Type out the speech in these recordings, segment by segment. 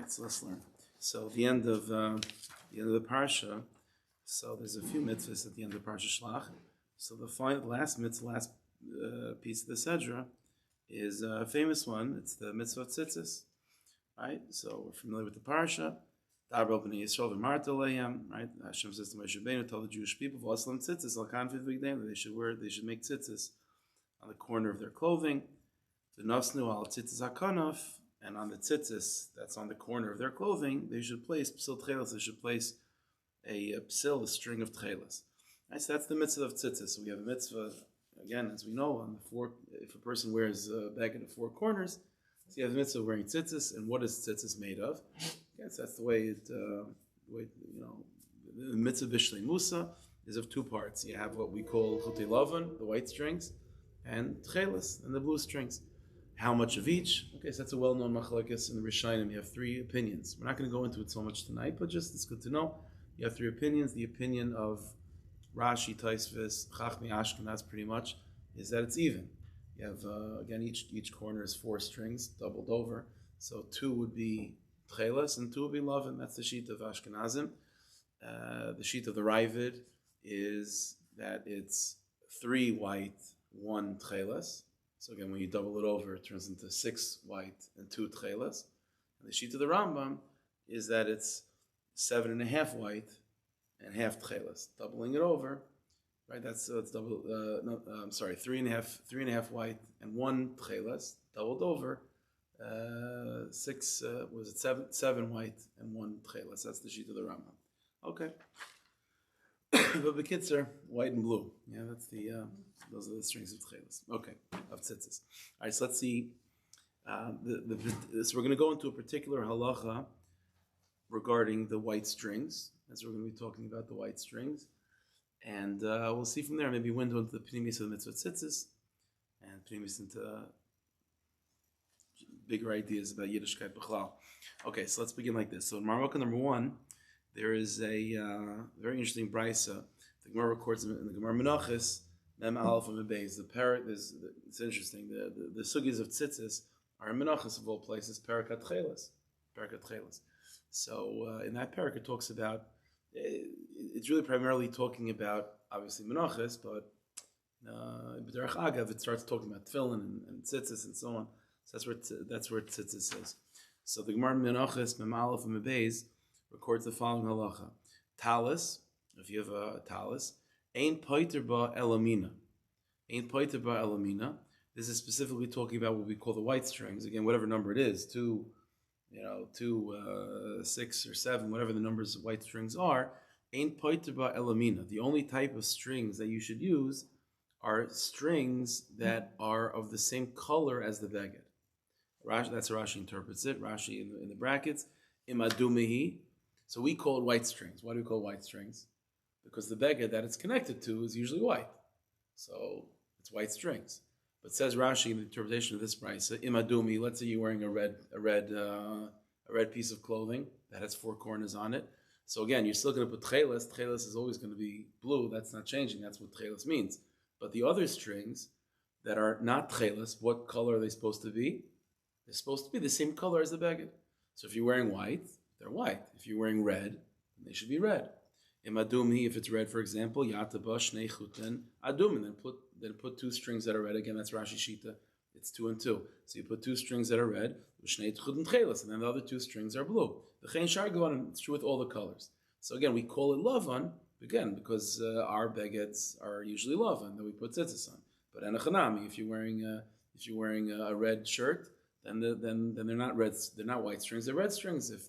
Let's learn. So the end of the parsha. So there's a few mitzvahs at the end of parsha Shlach. So the last mitzvah, last piece of the sedra is a famous one. It's the mitzvah of tziztis, right? So we're familiar with the parsha. Daber b'nei Yisrael v'marta lehem, right? Hashem says to Moshe Rabbeinu, tell the Jewish people, v'aslam tziztis al kanfid v'gdeim, they should make tziztis on the corner of their clothing. V'nosnu al tziztis hakanaf. And on the tziztis that's on the corner of their clothing, they should place psil tchelas. They should place a string of tchelas. Right, so that's the mitzvah of tziztis. So we have a mitzvah, again, as we know, on the four. If a person wears a bag in the four corners, so you have the mitzvah of wearing tzitzis. And what is tzitzis made of? Yes, that's the way the mitzvah b'shlei musa is of two parts. You have what we call chutei lavan, the white strings, and tchelas, and the blue strings. How much of each? Okay, so that's a well-known machlokes in the Rishonim. You have three opinions. We're not going to go into it so much tonight, but just it's good to know. You have three opinions. The opinion of Rashi, Taisvis, Chachmei Ashkenaz, pretty much, is that it's even. You have again each corner is four strings doubled over. So two would be tchelas and two would be lavin. That's the sheet of Ashkenazim. The sheet of the Ravid is that it's 3 white, 1 tchelas. So again, when you double it over, it turns into 6 white and 2 tchelas. And the sheet of the Rambam is that it's 7.5 white and half tchelas. Doubling it over, right? It's double. 3.5 white and 1 tchelas. Doubled over, 7 white and 1 tchelas. That's the sheet of the Rambam. Okay. But Bekitzer, white and blue. Yeah, that's those are the strings of tchelas. Okay, of tzitzis. All right, so let's see. So we're going to go into a particular halacha regarding the white strings, as we're going to be talking about the white strings, and we'll see from there. Maybe window into the pnimis of the mitzvah tzitzis, and pnimis into bigger ideas about Yiddishkeit b'chlal. Okay, so let's begin like this. So in Marmukah number 1. There is a very interesting brisa. The Gemara records in the Gemara Menachos, Mem Aleph and Beis. It's interesting. The sugis of tzitzis are in Menachos of all places. Parakat Chelas. So in that parak it talks about. It's really primarily talking about obviously Menachos, but B'derech Agav it starts talking about tefillin and tzitzis and so on. So that's where tzitzis is. So the Gemara Menachos, Mem Aleph and Beis records the following halacha. Talis, if you have a talis, ein poiter ba elamina. Ein poiter ba elamina. This is specifically talking about what we call the white strings. Again, whatever number it is, 2, 6 or 7, whatever the numbers of white strings are. Ein poiter ba elamina. The only type of strings that you should use are strings that are of the same color as the beged. That's how Rashi interprets it. Rashi in the brackets, imadumihi. So we call it white strings. Why do we call it white strings? Because the beged that it's connected to is usually white. So it's white strings. But says Rashi in the interpretation of this brisa, imadumi, let's say you're wearing a red piece of clothing that has 4 corners on it. So again, you're still going to put tchelas. Tchelas is always going to be blue. That's not changing. That's what tchelas means. But the other strings that are not tchelas, what color are they supposed to be? They're supposed to be the same color as the beged. So if you're wearing white, they're white. If you're wearing red, they should be red. Imadumi, if it's red, for example, yataba shnei chuten adum, and then put 2 strings that are red. Again, that's Rashi Shita. It's 2 and 2. So you put 2 strings that are red, shnei chuten tchelas, and then the other 2 strings are blue. The chen shar go on, and it's true with all the colors. So again, we call it lavan again because our begeds are usually lavan that we put tzitzis on. But enachanami, if you're wearing a red shirt, then they're not red. They're not white strings. They're red strings. If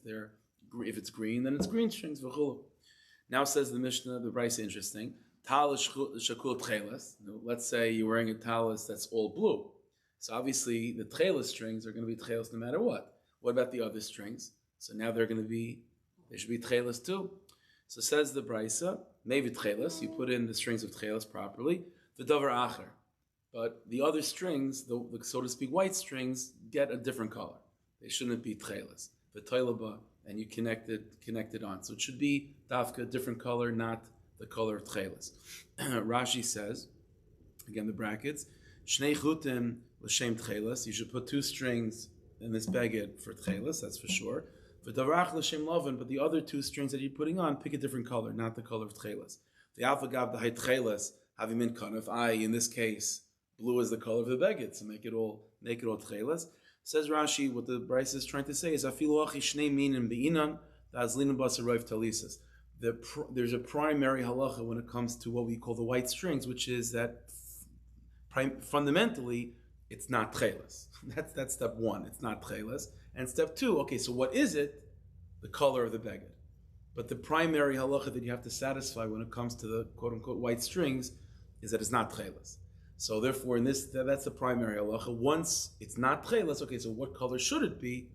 it's green, then it's green strings. Now says the Mishnah, the Brisa, interesting. Talis shakul tchelas. Let's say you're wearing a talis that's all blue. So obviously the tchelas strings are going to be tchelas no matter what. What about the other strings? So now they should be tchelas too. So says the Brisa, maybe tchelas. You put in the strings of tchelas properly. The davar acher. But the other strings, the so to speak white strings, get a different color. They shouldn't be tchelas. The toilaba, and you connect it on. So it should be dafka, a different color, not the color of tchelas. Rashi says, again the brackets, shnei chutim l'shem tchelas. You should put 2 strings in this beged for tchelas, that's for sure. V'davarach l'shem lavan, but the other two strings that you're putting on, pick a different color, not the color of tcheles. The alpha gab the height tcheles having min kanaf. In this case, blue is the color of the beged, so make it all tcheles. Says Rashi, what the Bryce is trying to say is afilu achi shnei minim beinan da'azlinu basaroiv talisas. There's a primary halacha when it comes to what we call the white strings, which is that fundamentally it's not tcheles. That's step one. It's not tcheles. And step two, okay, so what is it? The color of the beged. But the primary halacha that you have to satisfy when it comes to the quote-unquote white strings is that it's not tcheles. So therefore, that's the primary halacha. Once it's not tcheles, okay, so what color should it be?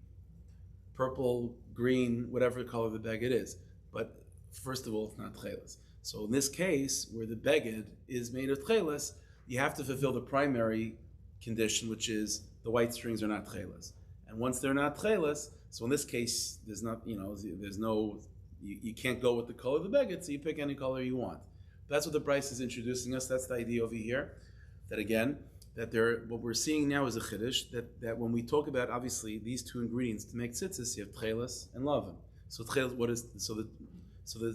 Purple, green, whatever color the beged is. But first of all, it's not tcheles. So in this case, where the beged is made of tcheles, you have to fulfill the primary condition, which is the white strings are not tcheles. And once they're not tcheles, so in this case, you can't go with the color of the beged, so you pick any color you want. That's what the Bryce is introducing us. That's the idea over here. That again, what we're seeing now is a chiddush, that when we talk about, obviously, these two ingredients to make tziztis, you have tcheles and lavan. So tcheles,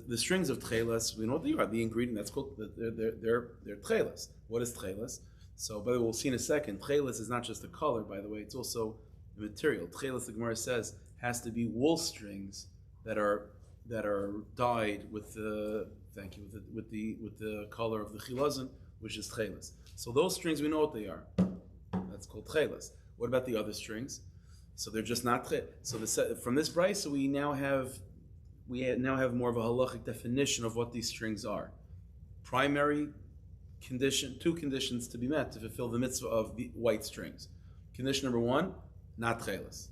the strings of tcheles, we know what they are. The ingredient, that's called, they're tcheles. What is tcheles? So, by the way, we'll see in a second, tcheles is not just a color, by the way, it's also the material. Tcheles, the Gemara says, has to be wool strings that are dyed with the color of the chilazon, which is tcheles. So those strings, we know what they are. That's called tcheles. What about the other strings? So they're just not tcheles. So from this brisa, we now have more of a halachic definition of what these strings are. Primary condition, two conditions to be met to fulfill the mitzvah of the white strings. Condition number one, not tcheles.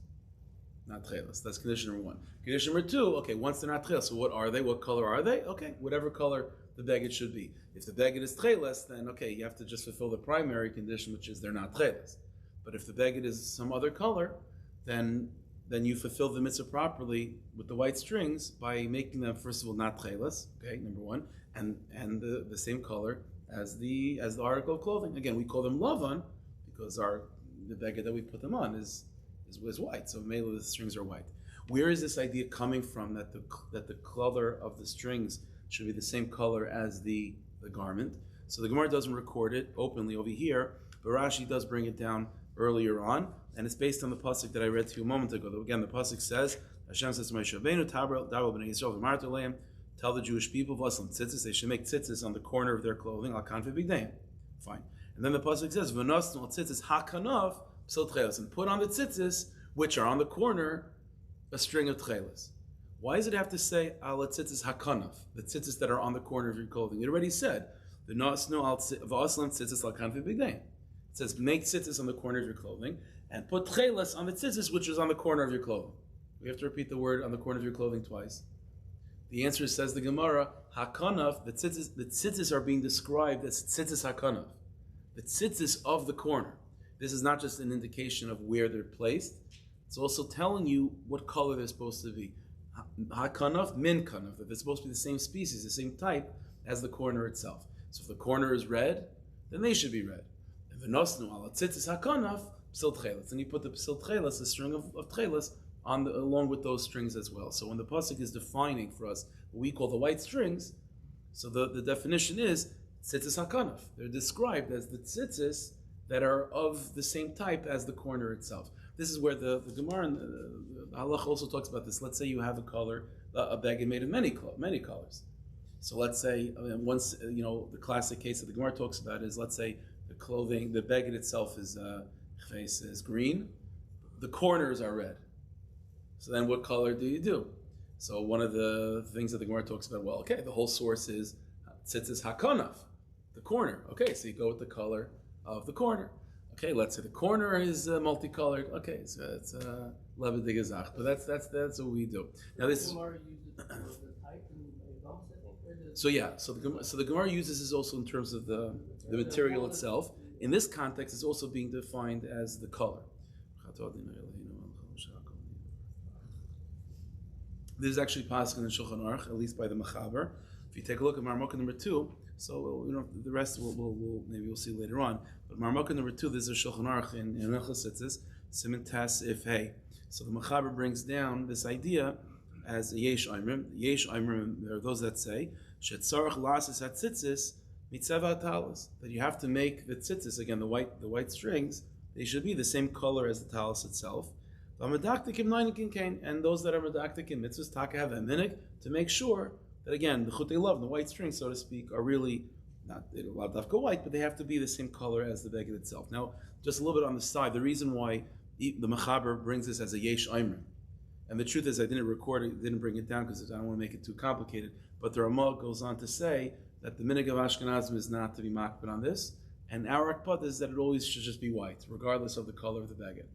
Not tcheles. That's condition number one. Condition number two, okay, once they're not tcheles, so what are they? What color are they? Okay, whatever color the beged should be. If the beged is tcheles, then okay, you have to just fulfill the primary condition, which is they're not tcheles. But if the beged is some other color, then you fulfill the mitzvah properly with the white strings by making them, first of all, not tcheles, okay, number one, and the same color as the article of clothing. Again, we call them lavan because the beged that we put them on is white. So mainly the strings are white. Where is this idea coming from that the color of the strings should be the same color as the garment? So the Gemara doesn't record it openly over here, but Rashi does bring it down earlier on, and it's based on the pasuk that I read to you a moment ago. Again, the pasuk says, Hashem says to Moshe Rabbeinu, tell the Jewish people, tziztis, they should make tziztis on the corner of their clothing, al kanfi bigdeim. Fine. And then the pasuk says, v'nosnu al tziztis hakanaf psil tcheles, and put on the tziztis, which are on the corner, a string of tcheles. Why does it have to say al tzitzis hakanaf, the tzitzis that are on the corner of your clothing? It already said v'nosnu al v'aslam tzitzis al kanfi bigdeim. It says make tzitzis on the corner of your clothing and put tcheles on the tzitzis, which is on the corner of your clothing. We have to repeat the word on the corner of your clothing twice. The answer says the Gemara, hakanaf, the tzitzis are being described as tzitzis hakanaf, the tzitzis of the corner. This is not just an indication of where they're placed, it's also telling you what color they're supposed to be. Hakanaf, min kanaf, that they're supposed to be the same species, the same type as the corner itself. So if the corner is red, then they should be red. And v'nosnu ala tzitzis hakanaf, psil tcheles. And you put the psil tcheles, the string of tcheles, along with those strings as well. So when the pasuk is defining for us what we call the white strings, so the definition is tzitzis hakanaf. They're described as the tzitzis that are of the same type as the corner itself. This is where the Gemara and the Halach also talks about this. Let's say you have a beged made of many colors. So let's say the classic case that the Gemara talks about is, let's say the beged itself is green, the corners are red. So then what color do you do? So one of the things that the Gemara talks about, well, okay, the whole source is tzitzis hakanaf, the corner. Okay, so you go with the color of the corner. Okay, let's say the corner is multicolored. Okay, so it's lebedig azach, but that's what we do. Now this. So yeah, so the Gemara uses this also in terms of the material itself. In this context, it's also being defined as the color. This is actually pasuk in the Shulchan Aruch, at least by the Mechaber. If you take a look at Marmukah number 2, so the rest maybe we'll see later on. But Marmukah number 2, this is a Shulchan Aruch in Hilchos Tzitzis, Siman Tes If Hey. So the Mechaber brings down this idea as a yesh oimrim. Yesh oimrim, there are those that say shetzarach lasis at tziztis mitzeva talis, that you have to make the tziztis, again the white strings, they should be the same color as the talis itself. And those that are medaktik in mitzvahs taka have a minhag to make sure that, again, the chutei love, the white strings, so to speak, are really not dafka white, but they have to be the same color as the beged itself. Now, just a little bit on the side, the reason why the Mechaber brings this as a yesh oimrim, and the truth is I didn't record it, didn't bring it down because I don't want to make it too complicated, but the Ramah goes on to say that the minhag of Ashkenazim is not to be makbid on this, and our akpad is that it always should just be white, regardless of the color of the beged.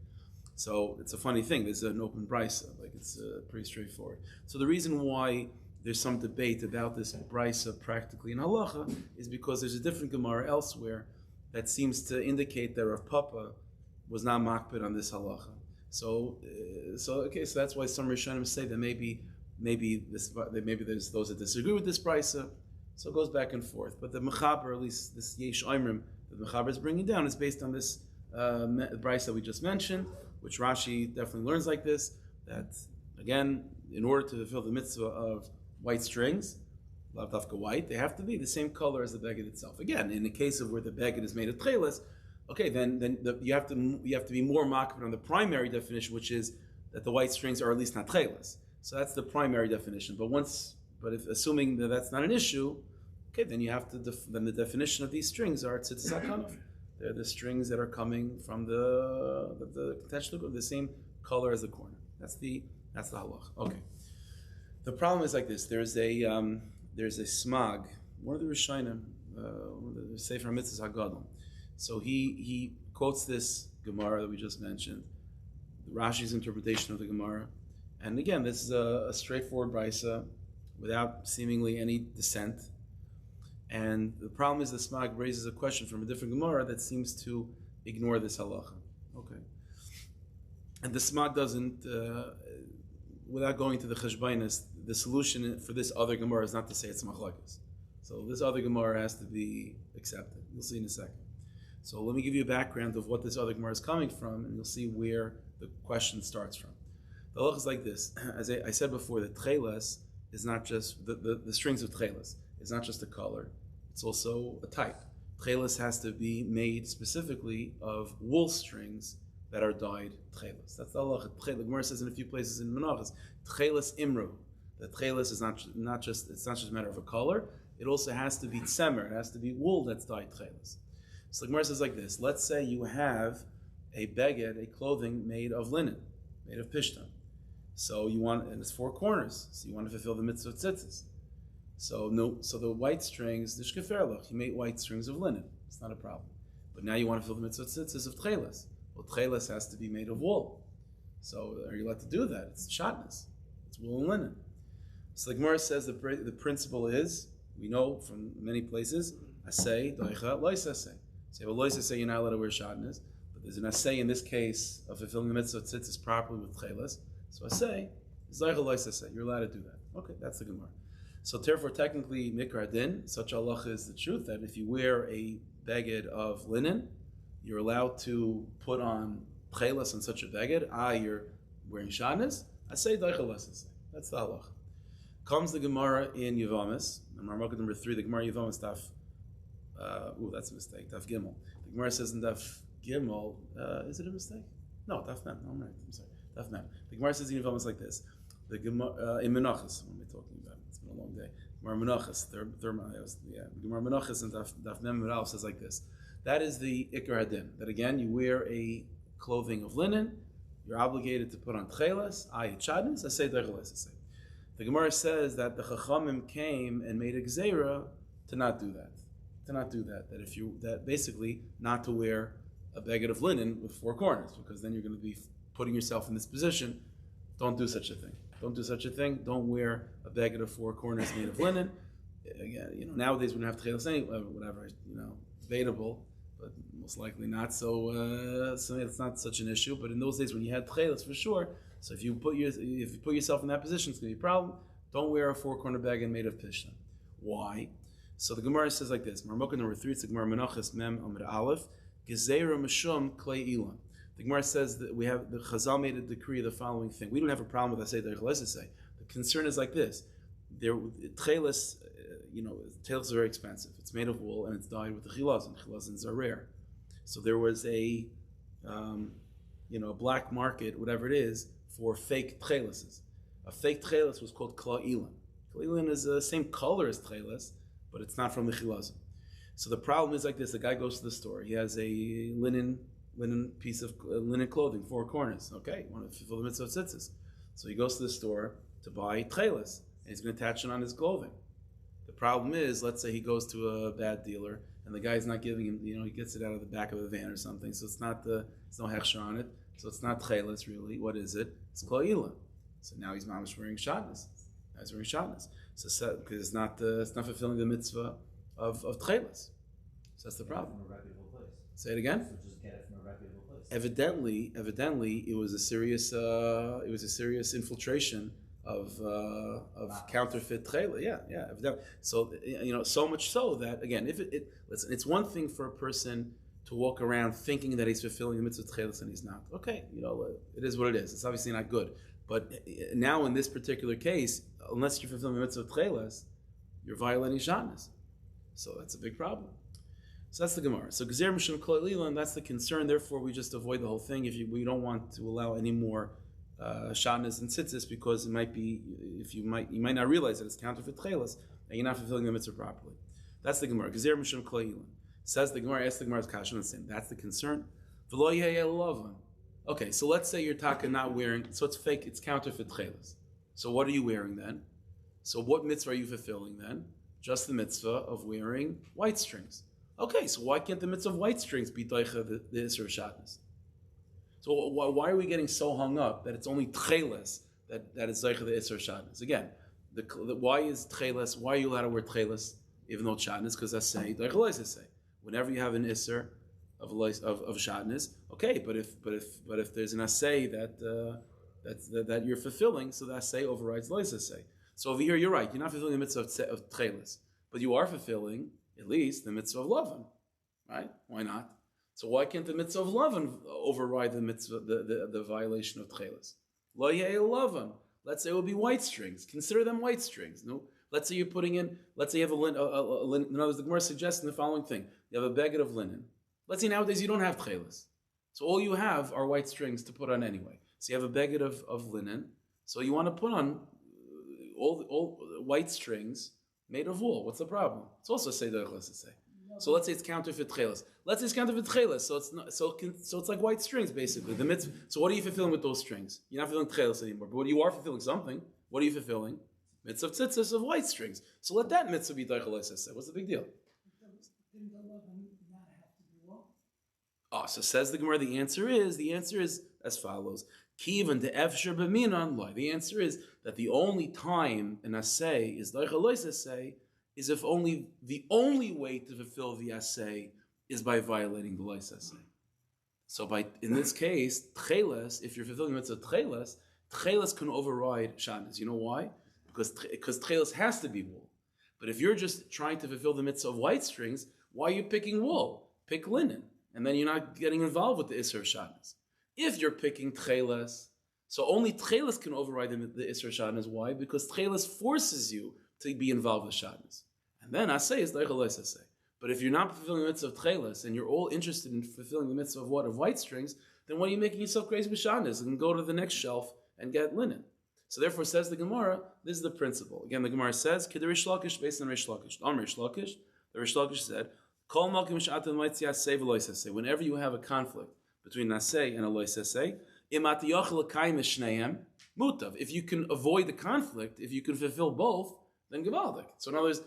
So it's a funny thing. There's an open brisa, like it's pretty straightforward. So the reason why there's some debate about this brisa practically in halacha is because there's a different Gemara elsewhere that seems to indicate that Rav Papa was not makbid on this halacha. So that's why some Rishonim say that maybe there's those that disagree with this brisa. So it goes back and forth. But the Mechaber, at least this yesh oimrim that the Mechaber is bringing down, is based on this brisa that we just mentioned, which Rashi definitely learns like this, that, again, in order to fulfill the mitzvah of white strings, lav dafka white, they have to be the same color as the beged itself. Again, in the case of where the beged is made of tcheles, okay, then you have to be more makbid on the primary definition, which is that the white strings are at least not tcheles. So that's the primary definition. But if assuming that that's not an issue, okay, then you have to then the definition of these strings are tziztis hakanaf. They're the strings that are coming from the potential of the same color as the corner. That's the halach. Okay. The problem is like this. There's a smag. One of the Rishonim, the Sefer Mitzvahs Haggadah. So he quotes this Gemara that we just mentioned, Rashi's interpretation of the Gemara, and again, this is a straightforward brisa without seemingly any dissent. And the problem is the Smag raises a question from a different Gemara that seems to ignore this halacha. Okay. And the Smag doesn't, without going to the cheshbainis, the solution for this other Gemara is not to say it's machlokes. So this other Gemara has to be accepted. You'll see in a second. So let me give you a background of what this other Gemara is coming from, and you'll see where the question starts from. The halacha is like this. As I said before, the tcheles is not just, the strings of tcheles is not just a color. It's also a type. Tcheles has to be made specifically of wool strings that are dyed tcheles. That's the halacha. The Gemara says in a few places in Menachos, tcheles imru. The tcheles is not just a matter of a color. It also has to be tzemer. It has to be wool that's dyed tcheles. So the Gemara says like this. Let's say you have a beged, a clothing made of linen, made of pishtan. So and it's four corners. So you want to fulfill the mitzvah of tziztis. So the white strings, the shkeferlach, you made white strings of linen. It's not a problem. But now you want to fill the mitzvah tziztis of tcheles. Well, tcheles has to be made of wool. So are you allowed to do that? It's shatnez. It's wool and linen. So the Gemara says the principle is, we know from many places, asay, doicha, lois asay. So well, lois asay, you're not allowed to wear shatnez. But there's an asay in this case of fulfilling the mitzvah tziztis properly with tcheles. So asay, doicha, lois asay. You're allowed to do that. Okay, that's the Gemara. So therefore, technically, mikra din, such halacha is the truth that if you wear a beged of linen, you're allowed to put on tcheles on such a beged. You're wearing shatnez. I say doicha lesses. That's the halacha. Comes the Gemara in Yevamis, Marmukah number 3. The Gemara Yevamis daf. That's a mistake. Daf Gimel. The Gemara says in Daf Gimel. Is it a mistake? No, Daf Mem. No, I'm right. I'm sorry. Daf Mem. The Gemara says in Yevamis like this. The Gemara in Menachos. What am I talking about? It's been a long day. Gemara Menachos. The Gemara Menachos and Daf Mem Meral says like this. That is the Ikar Hadin. That again, you wear a clothing of linen. You're obligated to put on tcheles. Chadnis. I say dercheles. The Gemara says that the Chachamim came and made a gzeira to not do that. That basically not to wear a beged of linen with four corners, because then you're going to be putting yourself in this position. Don't do such a thing. Don't wear a beged of four corners made of linen. Again, nowadays we don't have tcheles anyway, whatever, debatable, but most likely not. So it's not such an issue. But in those days when you had tcheles, for sure. So if you put yourself in that position, it's going to be a problem. Don't wear a four-corner beged made of pishtan. Why? So the Gemara says like this. Marmukah number 3. It's the Gemara Menachos Mem Amud Aleph. Gezeira Mishum Klei Ilan. The Gemara says that we have the Chazal made a decree of the following thing. We don't have a problem with Asay Colorless Asay. The concern is like this: colorless, tails is very expensive. It's made of wool and it's dyed with the chilazon. Chilazons are rare, so there was a black market, whatever it is, for fake tcheluses. A fake tchelis was called colorless. Colorless is the same color as tchelis, but it's not from the chilazon. So the problem is like this: the guy goes to the store. He has a linen piece of linen clothing, 4 corners. Okay, you want to fulfill the mitzvah of tziztis. So he goes to the store to buy tchelis, and he's going to attach it on his clothing. The problem is, let's say he goes to a bad dealer, and the guy's not giving him, he gets it out of the back of a van or something, so it's not there's no hechsher on it, so it's not tchelis really. What is it? It's kloila. So now he's mamish wearing shatnez. Now he's wearing shatnez. So because it's not fulfilling the mitzvah of tchelis. So that's the problem. From a reputable place. Say it again. So just get it from a reputable place. Evidently, it was a serious infiltration of counterfeit tcheila. Yeah, evidently. So so much so that again, listen, it's one thing for a person to walk around thinking that he's fulfilling the mitzvah of tchelis and he's not. Okay, it is what it is. It's obviously not good. But now in this particular case, unless you're fulfilling the mitzvah of tchelis, you're violating shatnez. So that's a big problem. So that's the Gemara. So Gezer Mishum Kolila, and that's the concern. Therefore, we just avoid the whole thing. We don't want to allow any more shatnez and tziztis, because it might be you might not realize that it's counterfeit tchelis and you're not fulfilling the mitzvah properly. That's the Gemara. Gezer Mishum Kolila. Says the Gemara. Ask the Gemara's kasha and sin. That's the concern. V'lo yeheh lavan. Okay, so let's say you're not wearing. So it's fake. It's counterfeit tchelis. So what are you wearing then? So what mitzvah are you fulfilling then? Just the mitzvah of wearing white strings. Okay, so why can't the mitzvah of white strings be doicha the Isser of Shatnez? So why are we getting so hung up that it's only tcheles that is doicha the Isser of Shatnez? Again, why is tcheles? Why are you allowed to wear tcheles even though it's Shatnez? Because that's say doicha lois say. Whenever you have an Isser of Shatnez, okay, but if there's an asay that you're fulfilling, so that asay overrides lois say. So over here, you're right. You're not fulfilling the mitzvah of tcheles, but you are fulfilling at least the mitzvah of Lavan, right? Why not? So why can't the mitzvah of Lavan override the mitzvah, the violation of tcheles? Lo yeh Lavan. Let's say it would be white strings. Consider them white strings. No. Let's say you're putting in. Let's say you have a linen. In other words, the Gemara suggests the following thing: you have a beged of linen. Let's say nowadays you don't have tcheles, so all you have are white strings to put on anyway. So you have a beged of linen. So you want to put on all white strings made of wool. What's the problem? It's also say the say. So let's say it's counterfeit tcheles. Let's say it's counterfeit tcheles. So it's not, so it's like white strings basically. The mitzvah. So what are you fulfilling with those strings? You're not fulfilling tcheles anymore. But you are fulfilling something. What are you fulfilling? Mitzvah of tziztis of white strings. So let that mitzvah be doicha say. What's the big deal? Oh, so says the Gemara. The answer is as follows. Kivan de efsher b'minan loy. The answer is that the only time an asay is doicha say is if the only way to fulfill the assay is by violating the lois assay. So in this case, tcheles, if you're fulfilling the mitzvah tcheles can override shatnez. You know why? Because tcheles has to be wool. But if you're just trying to fulfill the mitzvah of white strings, why are you picking wool? Pick linen, and then you're not getting involved with the isser of shatnez. If you're picking tcheles, so only tcheles can override the isser of shatnez. Why? Because tcheles forces you to be involved with shatnez. And then asay is doicha lois asay. But if you're not fulfilling the mitzvah of tcheles and you're all interested in fulfilling the mitzvah of what? Of white strings, then why are you making yourself crazy with shatnez? And go to the next shelf and get linen. So therefore, says the Gemara, this is the principle. Again, the Gemara says, Kid Rish Lakish based on Rish Lakish. Rish Lakish, the Rish Lakish said, Kol malkim sh'atem loitzi asay v'lois asay. Whenever you have a conflict between asay and a lois asay, imat yochel l'kayim shneim mutav. If you can avoid the conflict, if you can fulfill both, then gevaldik. So in other words,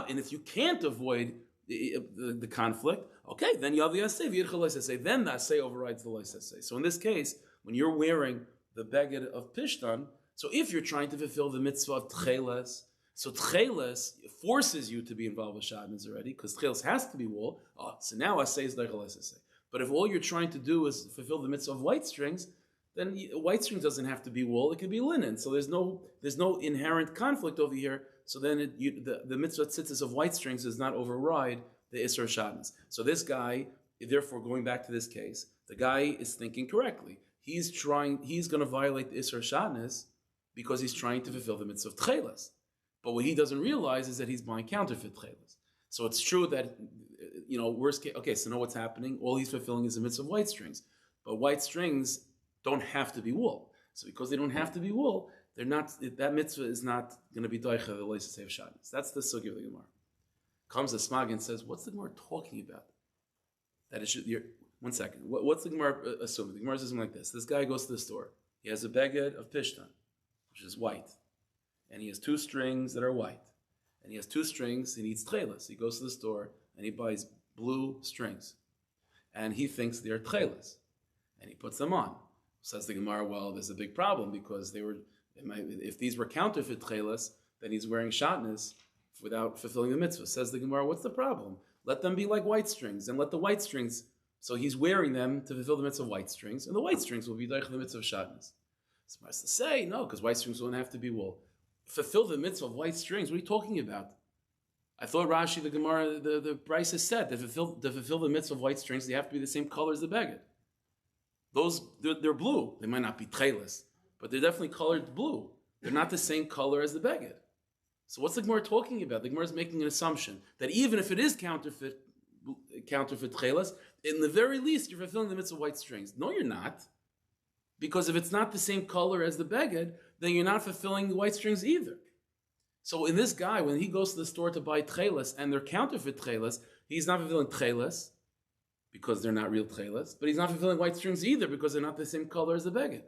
and if you can't avoid the conflict, okay, then you have the asay v'yirchel lois asay. Then the asay overrides the lois asay. So in this case, when you're wearing the beged of pishtan, so if you're trying to fulfill the mitzvah of tcheles, so tcheles forces you to be involved with shatnez already, because tcheles has to be wool. Oh, so now asay is doicha lois asay. But if all you're trying to do is fulfill the mitzvah of white strings, then white strings doesn't have to be wool; it could be linen. So there's no inherent conflict over here. So then the mitzvah tzittis of white strings does not override the isser shatnez. So this guy therefore, going back to this case, the guy is thinking correctly. He's going to violate the Isser Shatnez because he's trying to fulfill the mitzvah of Tcheles. But what he doesn't realize is that he's buying counterfeit Tcheles. So it's true that, worst case, okay, so know what's happening. All he's fulfilling is the mitzvah of white strings. But white strings don't have to be wool. So because they don't have to be wool, they're not, that mitzvah is not going to be doicha the lois of Shatnez. That's the sugi of the Gemara. Comes the Smag and says, what's the Gemara talking about? That it should, one second. What's the Gemara assuming? The Gemara says something like this. This guy goes to the store. He has a beged of pishtan, which is white. And he has 2 strings that are white. And he has 2 strings, he needs tcheles. He goes to the store and he buys blue strings. And he thinks they're tcheles. And he puts them on. Says the Gemara, well, there's a big problem because if these were counterfeit tcheles, then he's wearing shatnez without fulfilling the mitzvah. Says the Gemara, what's the problem? Let them be like white strings, and let the white strings, so he's wearing them to fulfill the mitzvah of white strings, and the white strings will be like the mitzvah of shatnez. Somebody has to say, no, because white strings don't have to be wool. Fulfill the mitzvah of white strings, what are you talking about? I thought Rashi, the Gemara, the Bryce has said, to fulfill the mitzvah of white strings, they have to be the same color as the beged. They're blue. They might not be tcheles, but they're definitely colored blue. They're not the same color as the beged. So what's the Gemara talking about? The Gemara is making an assumption that even if it is counterfeit tcheles, in the very least, you're fulfilling the mitzvah of white strings. No, you're not. Because if it's not the same color as the beged, then you're not fulfilling the white strings either. So in this guy, when he goes to the store to buy tcheles, and they're counterfeit tcheles, he's not fulfilling tcheles, because they're not real tcheles, but he's not fulfilling white strings either, because they're not the same color as the beged.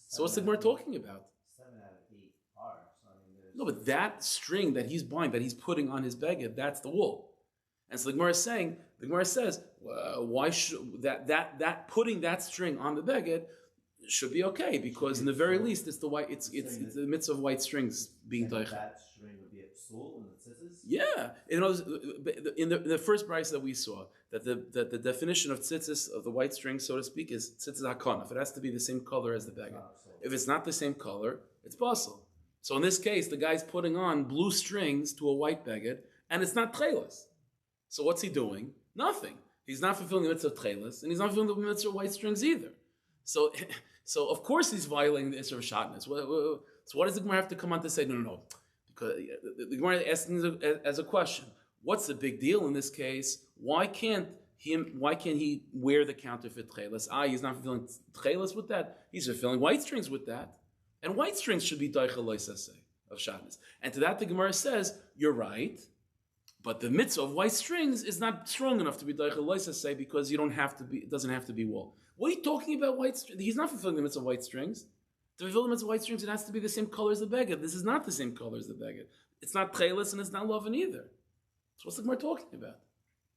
So what's the Gemara talking about? 7 out of 8 are. So no, but that string that he's buying, that he's putting on his beged, that's the wool. And so the Gemara says, why should that putting that string on the beged should be okay, because in the very least it's the white, it's the mitzvah of white strings being doicha. That string would be a psul in the tziztis? Yeah, in the first price that we saw, that the definition of tziztis, of the white string, so to speak, is tziztis hakonaf. It has to be the same color as the beged. If it's not the same color, it's basel. So in this case, the guy's putting on blue strings to a white beged, and it's not tcheles. So what's he doing? Nothing. He's not fulfilling the mitzvah of tcheles, and he's not fulfilling the mitzvah of white strings either. So of course he's violating the Isser of Shatnez. So what does the Gemara have to come on to say? No. Because the Gemara is asking as a question, what's the big deal in this case? Why can't he wear the counterfeit tcheles? He's not fulfilling tcheles with that. He's fulfilling white strings with that. And white strings should be doicha loisaseh of Shatnez. And to that the Gemara says, you're right, but the mitzvah of white strings is not strong enough to be doicha loisaseh because it doesn't have to be wool. What are you talking about white strings? He's not fulfilling the mitzvah of white strings. To fulfill the mitzvah of white strings, it has to be the same color as the beged. This is not the same color as the beged. It's not tcheles and it's not loven either. So what's the Gemara talking about?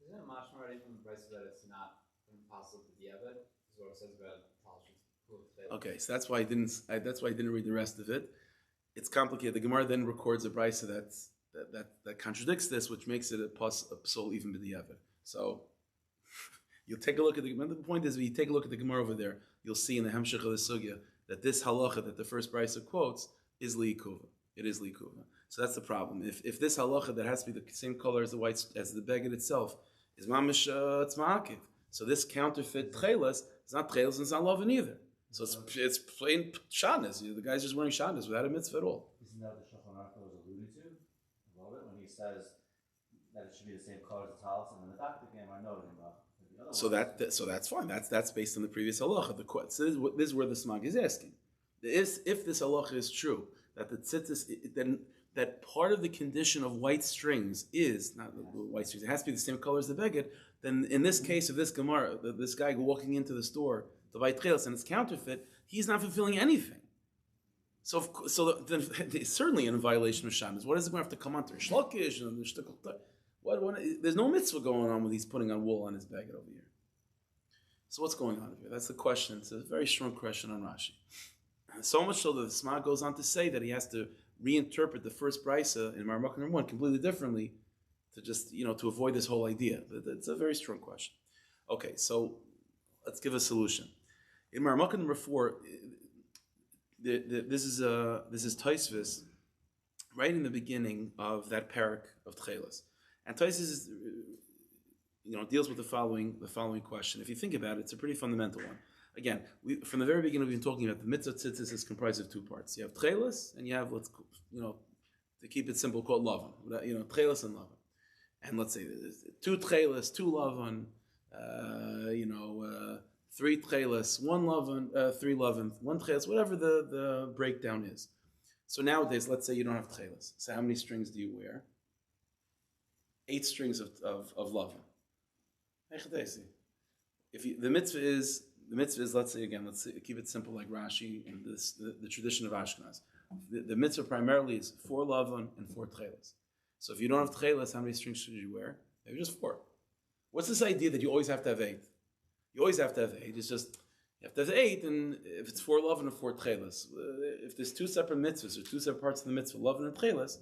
Isn't it mashma already from the price that it's not impossible to diavad? Is what it says about polishing. Okay, so that's why I didn't read the rest of it. It's complicated. The Gemara then records a brisa that contradicts this, which makes it a psul even b'diavad. So you'll take a look at the point is, if you take a look at the Gemara over there, you'll see in the Hemshech of the Sugya that this halacha that the first brisa quotes is liikuva. It is liikuva. So that's the problem. If this halacha that has to be the same color as the white as the beged itself is mamish tzma'akiv, so this counterfeit tcheles is not tcheles and it's not loven either. So it's plain shatnez. The guy's just wearing shatnez without a mitzvah at all. Isn't that what Shulchan Aruch was alluding to a little bit when he says that it should be the same color as the talis, and in the back of the game I noted about. So that's fine. That's based on the previous halacha. So this is where the Smag is asking. If this halacha is true, that the tziztis, then that part of the condition of white strings is not the white strings. It has to be the same color as the beged. Then in this case of this Gemara, this guy walking into the store to buy tcheles and it's counterfeit, he's not fulfilling anything. So then it's certainly in violation of Shabbos. What is it going to have to come on to Shlokish and the shtickle? There's no mitzvah going on with he's putting on wool on his beged over here. So what's going on here? That's the question. It's a very strong question on Rashi. So much so that the Smag goes on to say that he has to reinterpret the first brisa in Marmukah number 1 completely differently to just, to avoid this whole idea. But it's a very strong question. Okay, so let's give a solution. In Marmukah number 4, this is Tosfos right in the beginning of that parak of Tcheles. And Tosfos deals with the following question. If you think about it, it's a pretty fundamental one. Again, from the very beginning, we've been talking about the mitzvah tziztis is comprised of two parts. You have tchelis, and you have, to keep it simple, called lavan. Tchelis and lavan. And let's say two tchelis, two lavan, three tchelis, one lavan, three lavan, one tchelis, whatever the breakdown is. So nowadays, let's say you don't have tchelis. So how many strings do you wear? 8 strings of lavan. If the mitzvah is, let's say, keep it simple like Rashi and the tradition of Ashkenaz. The mitzvah primarily is 4 lavan and 4 tchelis. So if you don't have tchelis, how many strings should you wear? Maybe just 4. What's this idea that you always have to have 8? You always have to have 8. It's just, you have to have 8, and if it's 4 lavan and 4 tchelis, if there's 2 separate mitzvahs or 2 separate parts of the mitzvah, lavan and tchelis,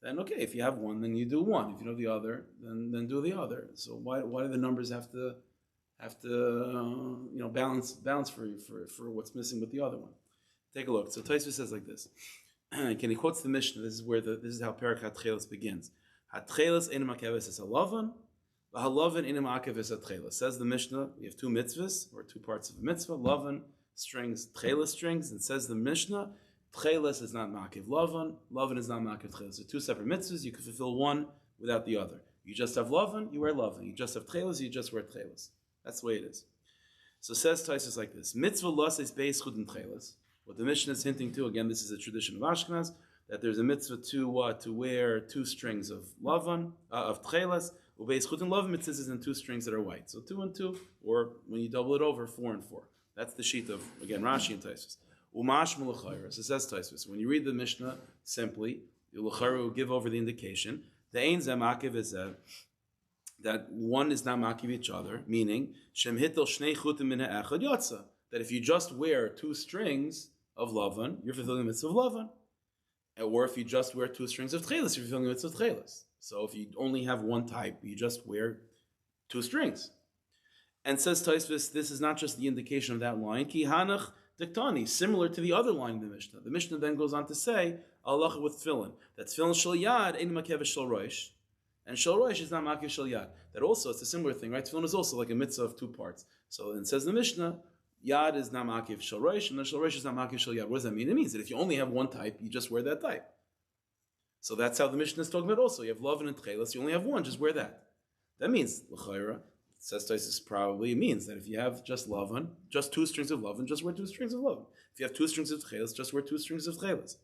then okay, if you have one, then you do one. If you know the other, then do the other. So why do the numbers have to balance for you for what's missing with the other one? Take a look. So Tosfos says like this. He quotes the Mishnah. This is how Perek HaTchelis begins. HaTchelis enim akeves es halavan, v'halavan enim akeves hatchelis. Says the Mishnah, we have 2 mitzvahs, or 2 parts of a mitzvah, lavan strings, tchelis strings, and says the Mishnah, tchelis is not makev lavan, lavan is not makev tchelis. So 2 separate mitzvahs, you can fulfill one without the other. You just have lavan, you wear lavan. You just have tchelis, you just wear tchelis. That's the way it is. So says Tosfos like this: mitzvah los is beis chut and tchelis. What the Mishnah is hinting to, again, this is a tradition of Ashkenaz, that there's a mitzvah to wear 2 strings of lavan, of tchelas, ubeis chut and lavan mitzvahs, and 2 strings that are white. So 2 and 2, or when you double it over, 4 and 4. That's the sheet of, again, Rashi and Tosfos. Umash mulachayra. So says Tosfos. When you read the Mishnah simply, the l'chayra will give over the indication. The ein zeh makiv is that one is not makiv each other, meaning shem hitel shnei chutim min ha'echad yotza. That if you just wear 2 strings of lavan, you're fulfilling the mitzvah of lavan. Or if you just wear 2 strings of tchelis, you're fulfilling the mitzvah of tchelis. So if you only have one type, you just wear 2 strings. And says Tosfos, this is not just the indication of that line. Ki hanach diktani, similar to the other line in the Mishnah. The Mishnah then goes on to say, halacha with tefillin, that tefillin shel yad ein makev shel roish, and shel roish is not makev shel yad. That also, it's a similar thing, right? Tefillin is also like a mitzvah of 2 parts. So it says the Mishnah, yad is not makiv shel roish, and the shel roish is not makiv shel yad. What does that mean? It means that if you only have one type, you just wear that type. So that's how the Mishnah is talking about also. You have lavan and tchelis, you only have one, just wear that. That means, l'chayra, says Tosfos, probably it means that if you have just lavan, just 2 strings of lavan, just wear 2 strings of lavan. If you have 2 strings of tchelis, just wear 2 strings of tchelis.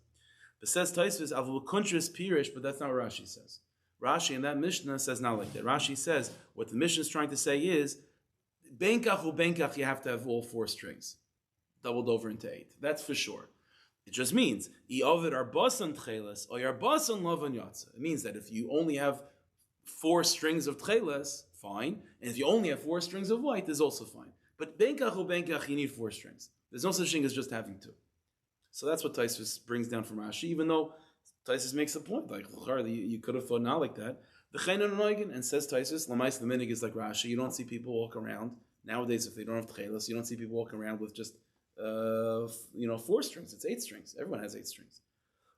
But says Tosfos, avul kuntris pirish, but that's not what Rashi says. Rashi in that Mishnah says not like that. Rashi says, what the Mishnah is trying to say is, benkach u benkach, you have to have all 4 strings, doubled over into 8. That's for sure. It just means, i'ovid arbasan tchelis, or arbasan lavan yatsa. It means that if you only have 4 strings of tchelis, fine. And if you only have 4 strings of white, is also fine. But benkach u benkach, you need 4 strings. There's no such thing as just having 2. So that's what Tosfos brings down from Rashi, even though Tosfos makes a point, like, you could have thought not like that. The Chaynan Noigen, and says Tosfos, Lamais the minig is like Rashi. You don't see people walk around nowadays if they don't have tchelis. You don't see people walk around with just 4 strings. It's 8 strings. Everyone has 8 strings.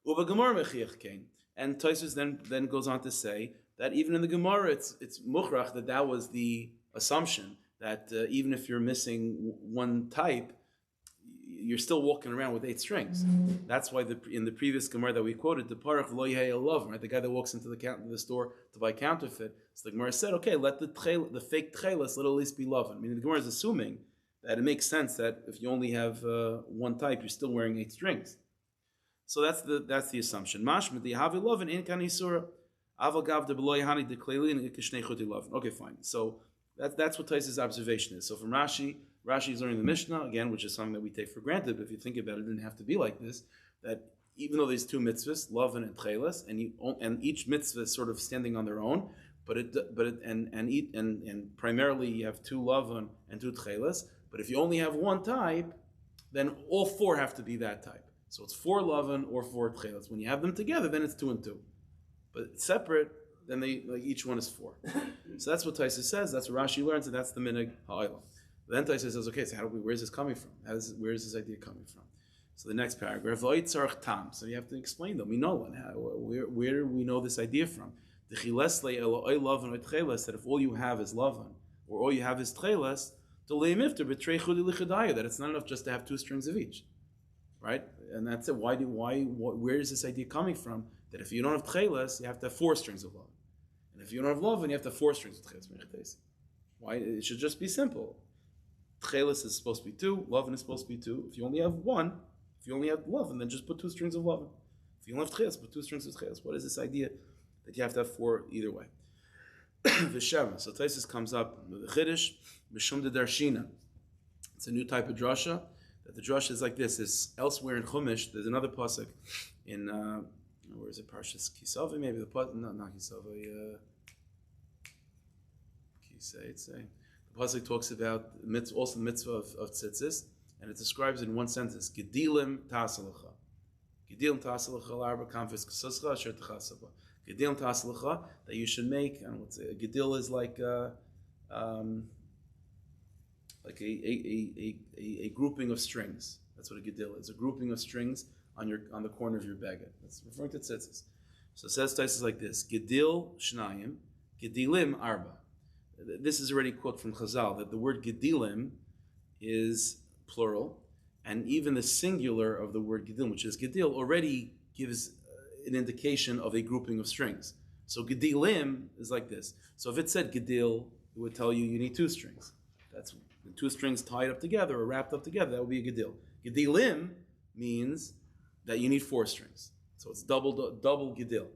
Uba Gemara mechiach kain, and Tosfos then goes on to say that even in the Gemara, it's mukhrach that was the assumption that even if you're missing one type, you're still walking around with 8 strings. That's why in the previous Gemara that we quoted, the parach lo yehei alav, right? The guy that walks into the store to buy counterfeit. So the Gemara said, okay, let the fake tchelis, let it at least be love. I mean, the Gemara is assuming that it makes sense that if you only have one type, you're still wearing 8 strings. So that's the assumption. Mashmid the havi love in kanisura aval gav de beloy hani de kleli and ikishnei chuti love. Okay, fine. So that's what Tosfos' observation is. So from Rashi is learning the Mishnah, again, which is something that we take for granted, but if you think about it, it didn't have to be like this, that even though there's 2 mitzvahs, lavan and tchelis, and each mitzvah is sort of standing on their own, and primarily you have 2 lavan and 2 tchelis, but if you only have one type, then all 4 have to be that type. So it's 4 lavan or 4 tchelis. When you have them together, then it's 2 and 2. But separate, then each one is 4. So that's what Tosfos says, that's what Rashi learns, and that's the minig ha'olam. Then Tosfos says, okay, so where's this coming from? Where is this idea coming from? So the next paragraph, tam. So you have to explain them. We know one. Where do we know this idea from? The chilesle elo oy lavan oy tcheles, that if all you have is lavan, or all you have is tcheles, the leimifter betrei chudi lichadaya, that it's not enough just to have 2 strings of each, right? And that's it. Where is this idea coming from? That if you don't have tcheles, you have to have 4 strings of lavan, and if you don't have lavan, you have to have 4 strings of tcheles. Why? It should just be simple. Tcheles is supposed to be 2, lavan is supposed to be 2. If you only have 1, if you only have lavan, then just put 2 strings of lavan. If you don't have tcheles, put 2 strings of tcheles. What is this idea that you have to have 4 either way? V'sheva. So Taisus comes up with a chiddush, Mishum de Darshina. It's a new type of drasha. That the drasha is like this. Is elsewhere in Chumash. There's another pasuk in where is it? Parshas Kisava, maybe the pasuk. No, not Kisava. Kisei. The pasuk talks about also the mitzvah of tziztis, and it describes it in one sentence: Gedilim tasalacha. Gedilim tasalacha l'arba kanfis k'suscha asher techasaba. Gedilim tasalacha, that you should make. And what's a gedil is like a grouping of strings. That's what a gedil is. A grouping of strings on the corner of your beged. That's referring to tzitzis. So it says Taisus like this: Gedil shnayim, gedilim arba. This is already a quote from Chazal, that the word gedilim is plural, and even the singular of the word gedilim, which is gedil, already gives an indication of a grouping of strings. So gedilim is like this. So if it said gedil, it would tell you need 2 strings. That's 2 strings tied up together or wrapped up together. That would be a gedil. Gedilim means that you need 4 strings. So it's double gedil.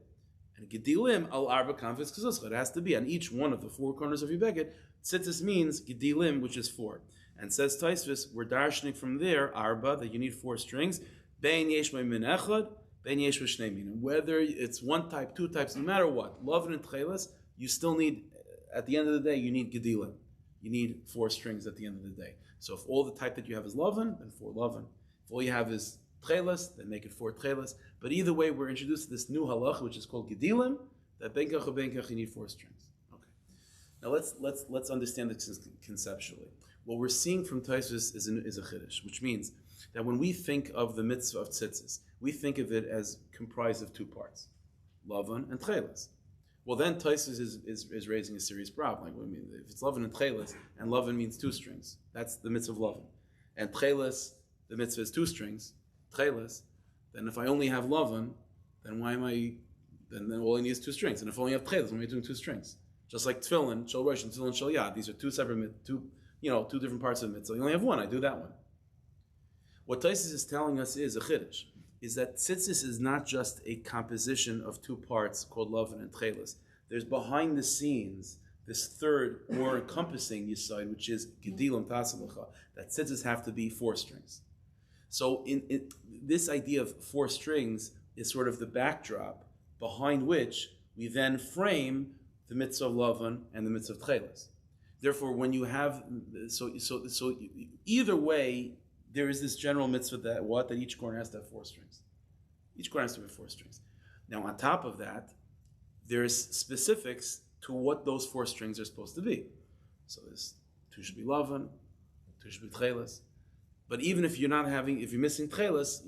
And gedilim al arba kanfis k'suscha. It has to be on each one of the 4 corners of your beged. Tzittis means gedilim, which is 4. And says Taisvis, we're darshaning from there arba, that you need 4 strings. Bein yesh min echad, bein yesh shnei min. Whether it's 1 type, 2 types, no matter what, lavan and tcheles, you still need. At the end of the day, you need gedilim. You need 4 strings at the end of the day. So if all the type that you have is lavan, then 4 lavan. If all you have is tcheles, then make it 4 tcheles. But either way, we're introduced to this new halach, which is called gedilim, that benkach or benkach, you need 4 strings. Okay. Now let's understand this conceptually. What we're seeing from Taisus is a chiddush, which means that when we think of the mitzvah of tziztis, we think of it as comprised of 2 parts, lavan and tcheles. Well, then Taisus is raising a serious problem. Like, if it's lavan and tcheles, and lavan means 2 strings, that's the mitzvah of lavan. And tcheles, the mitzvah is 2 strings, tcheles, then if I only have lavan, then why am I? Then all I need is 2 strings. And if I only have tcheles, why am I doing 2 strings? Just like tefillin, shel rosh, and tefillin shel yad. These are 2 separate, 2 different parts of the mitzvah. You only have 1. I do that one. What Taisus is telling us is a chiddush, is that tzittis is not just a composition of 2 parts called lavan and tcheles. There's behind the scenes this third, more encompassing yesod, which is gedilim tasalacha. That tzittis have to be 4 strings. So in this idea of 4 strings is sort of the backdrop behind which we then frame the mitzvah of lavan and the mitzvah of tcheles. Therefore, when you have so either way, there is this general mitzvah that each corner has to have 4 strings. Each corner has to have 4 strings. Now, on top of that, there's specifics to what those 4 strings are supposed to be. So there's 2 should be lavan, 2 should be tcheles. But even if you're missing tcheles,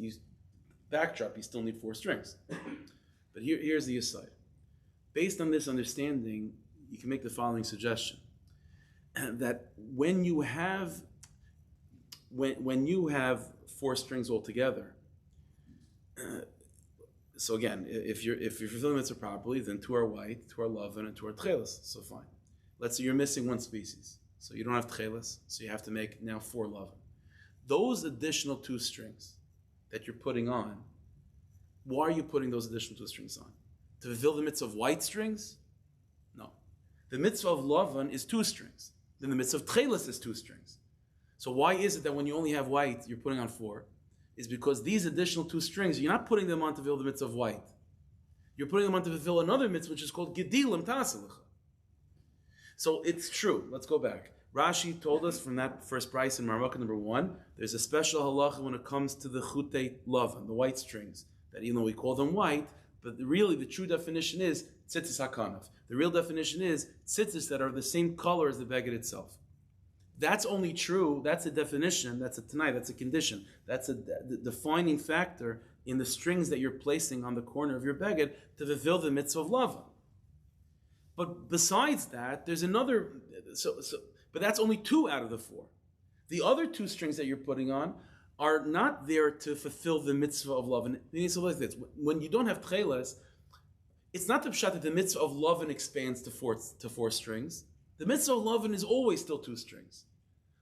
backdrop, you still need 4 strings. But here's the yesod. Based on this understanding, you can make the following suggestion: that when you have 4 strings altogether, so again, if you're fulfilling the mitzvah properly, then 2 are white, 2 are lavan, and 2 are tcheles. So fine. Let's say you're missing 1 species, so you don't have tcheles, so you have to make now 4 lavan. Those additional 2 strings that you're putting on, why are you putting those additional 2 strings on? To fulfill the mitzvah of white strings? No. The mitzvah of lavan is 2 strings. Then the mitzvah of tcheles is 2 strings. So why is it that when you only have white, you're putting on 4? Is because these additional 2 strings, you're not putting them on to fulfill the mitzvah of white. You're putting them on to fulfill another mitzvah, which is called gedilim tasalacha. So it's true. Let's go back. Rashi told us from that first price in Marmukah number 1, there's a special halacha when it comes to the chutei lavan, the white strings, that even though we call them white, but really the true definition is tzittis hakanaf. The real definition is tzittis that are the same color as the beged itself. That's only true, that's a definition, that's a tanai, that's a condition, that's a defining factor in the strings that you're placing on the corner of your beged to fulfill the mitzvah of lavan. But besides that, there's another. But that's only 2 out of the 4. The other 2 strings that you're putting on are not there to fulfill the mitzvah of love. And like this, when you don't have tcheles, it's not the pshat that the mitzvah of lovin expands to 4 strings. The mitzvah of lovin is always still 2 strings.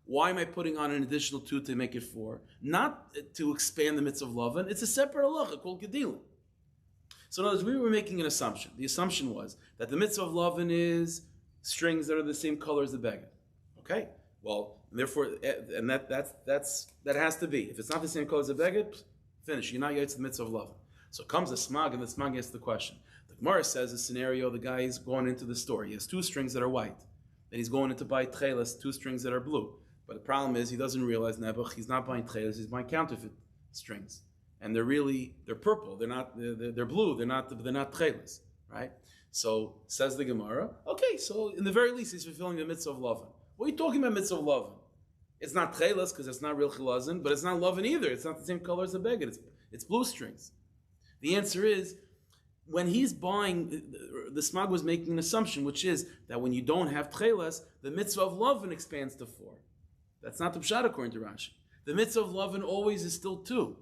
Why am I putting on an additional 2 to make it 4? Not to expand the mitzvah of lovin. It's a separate halacha called gedilim. So in other words, we were making an assumption. The assumption was that the mitzvah of lovin is strings that are the same color as the beged. Okay? Well, therefore, and that has to be. If it's not the same color as the beged, finish. You're not yet to the mitzvah of lovin. So comes the smag, and the smag asks the question. The Gemara says a scenario: the guy is going into the store. He has 2 strings that are white. Then he's going in to buy tcheles, 2 strings that are blue. But the problem is he doesn't realize Nebuch. He's not buying tcheles. He's buying counterfeit strings, and they're purple. They're blue. They're not tcheles, right? So says the Gemara. Okay, so in the very least he's fulfilling the mitzvah of lovin. What are you talking about mitzvah of lovin? It's not tcheles because it's not real chilazin, but it's not lovin either. It's not the same color as the beged. It's blue strings. The answer is, when he's buying, the smag was making an assumption, which is that when you don't have tcheles, the mitzvah of lovin expands to 4. That's not the pshat according to Rashi. The mitzvah of lovin always is still 2.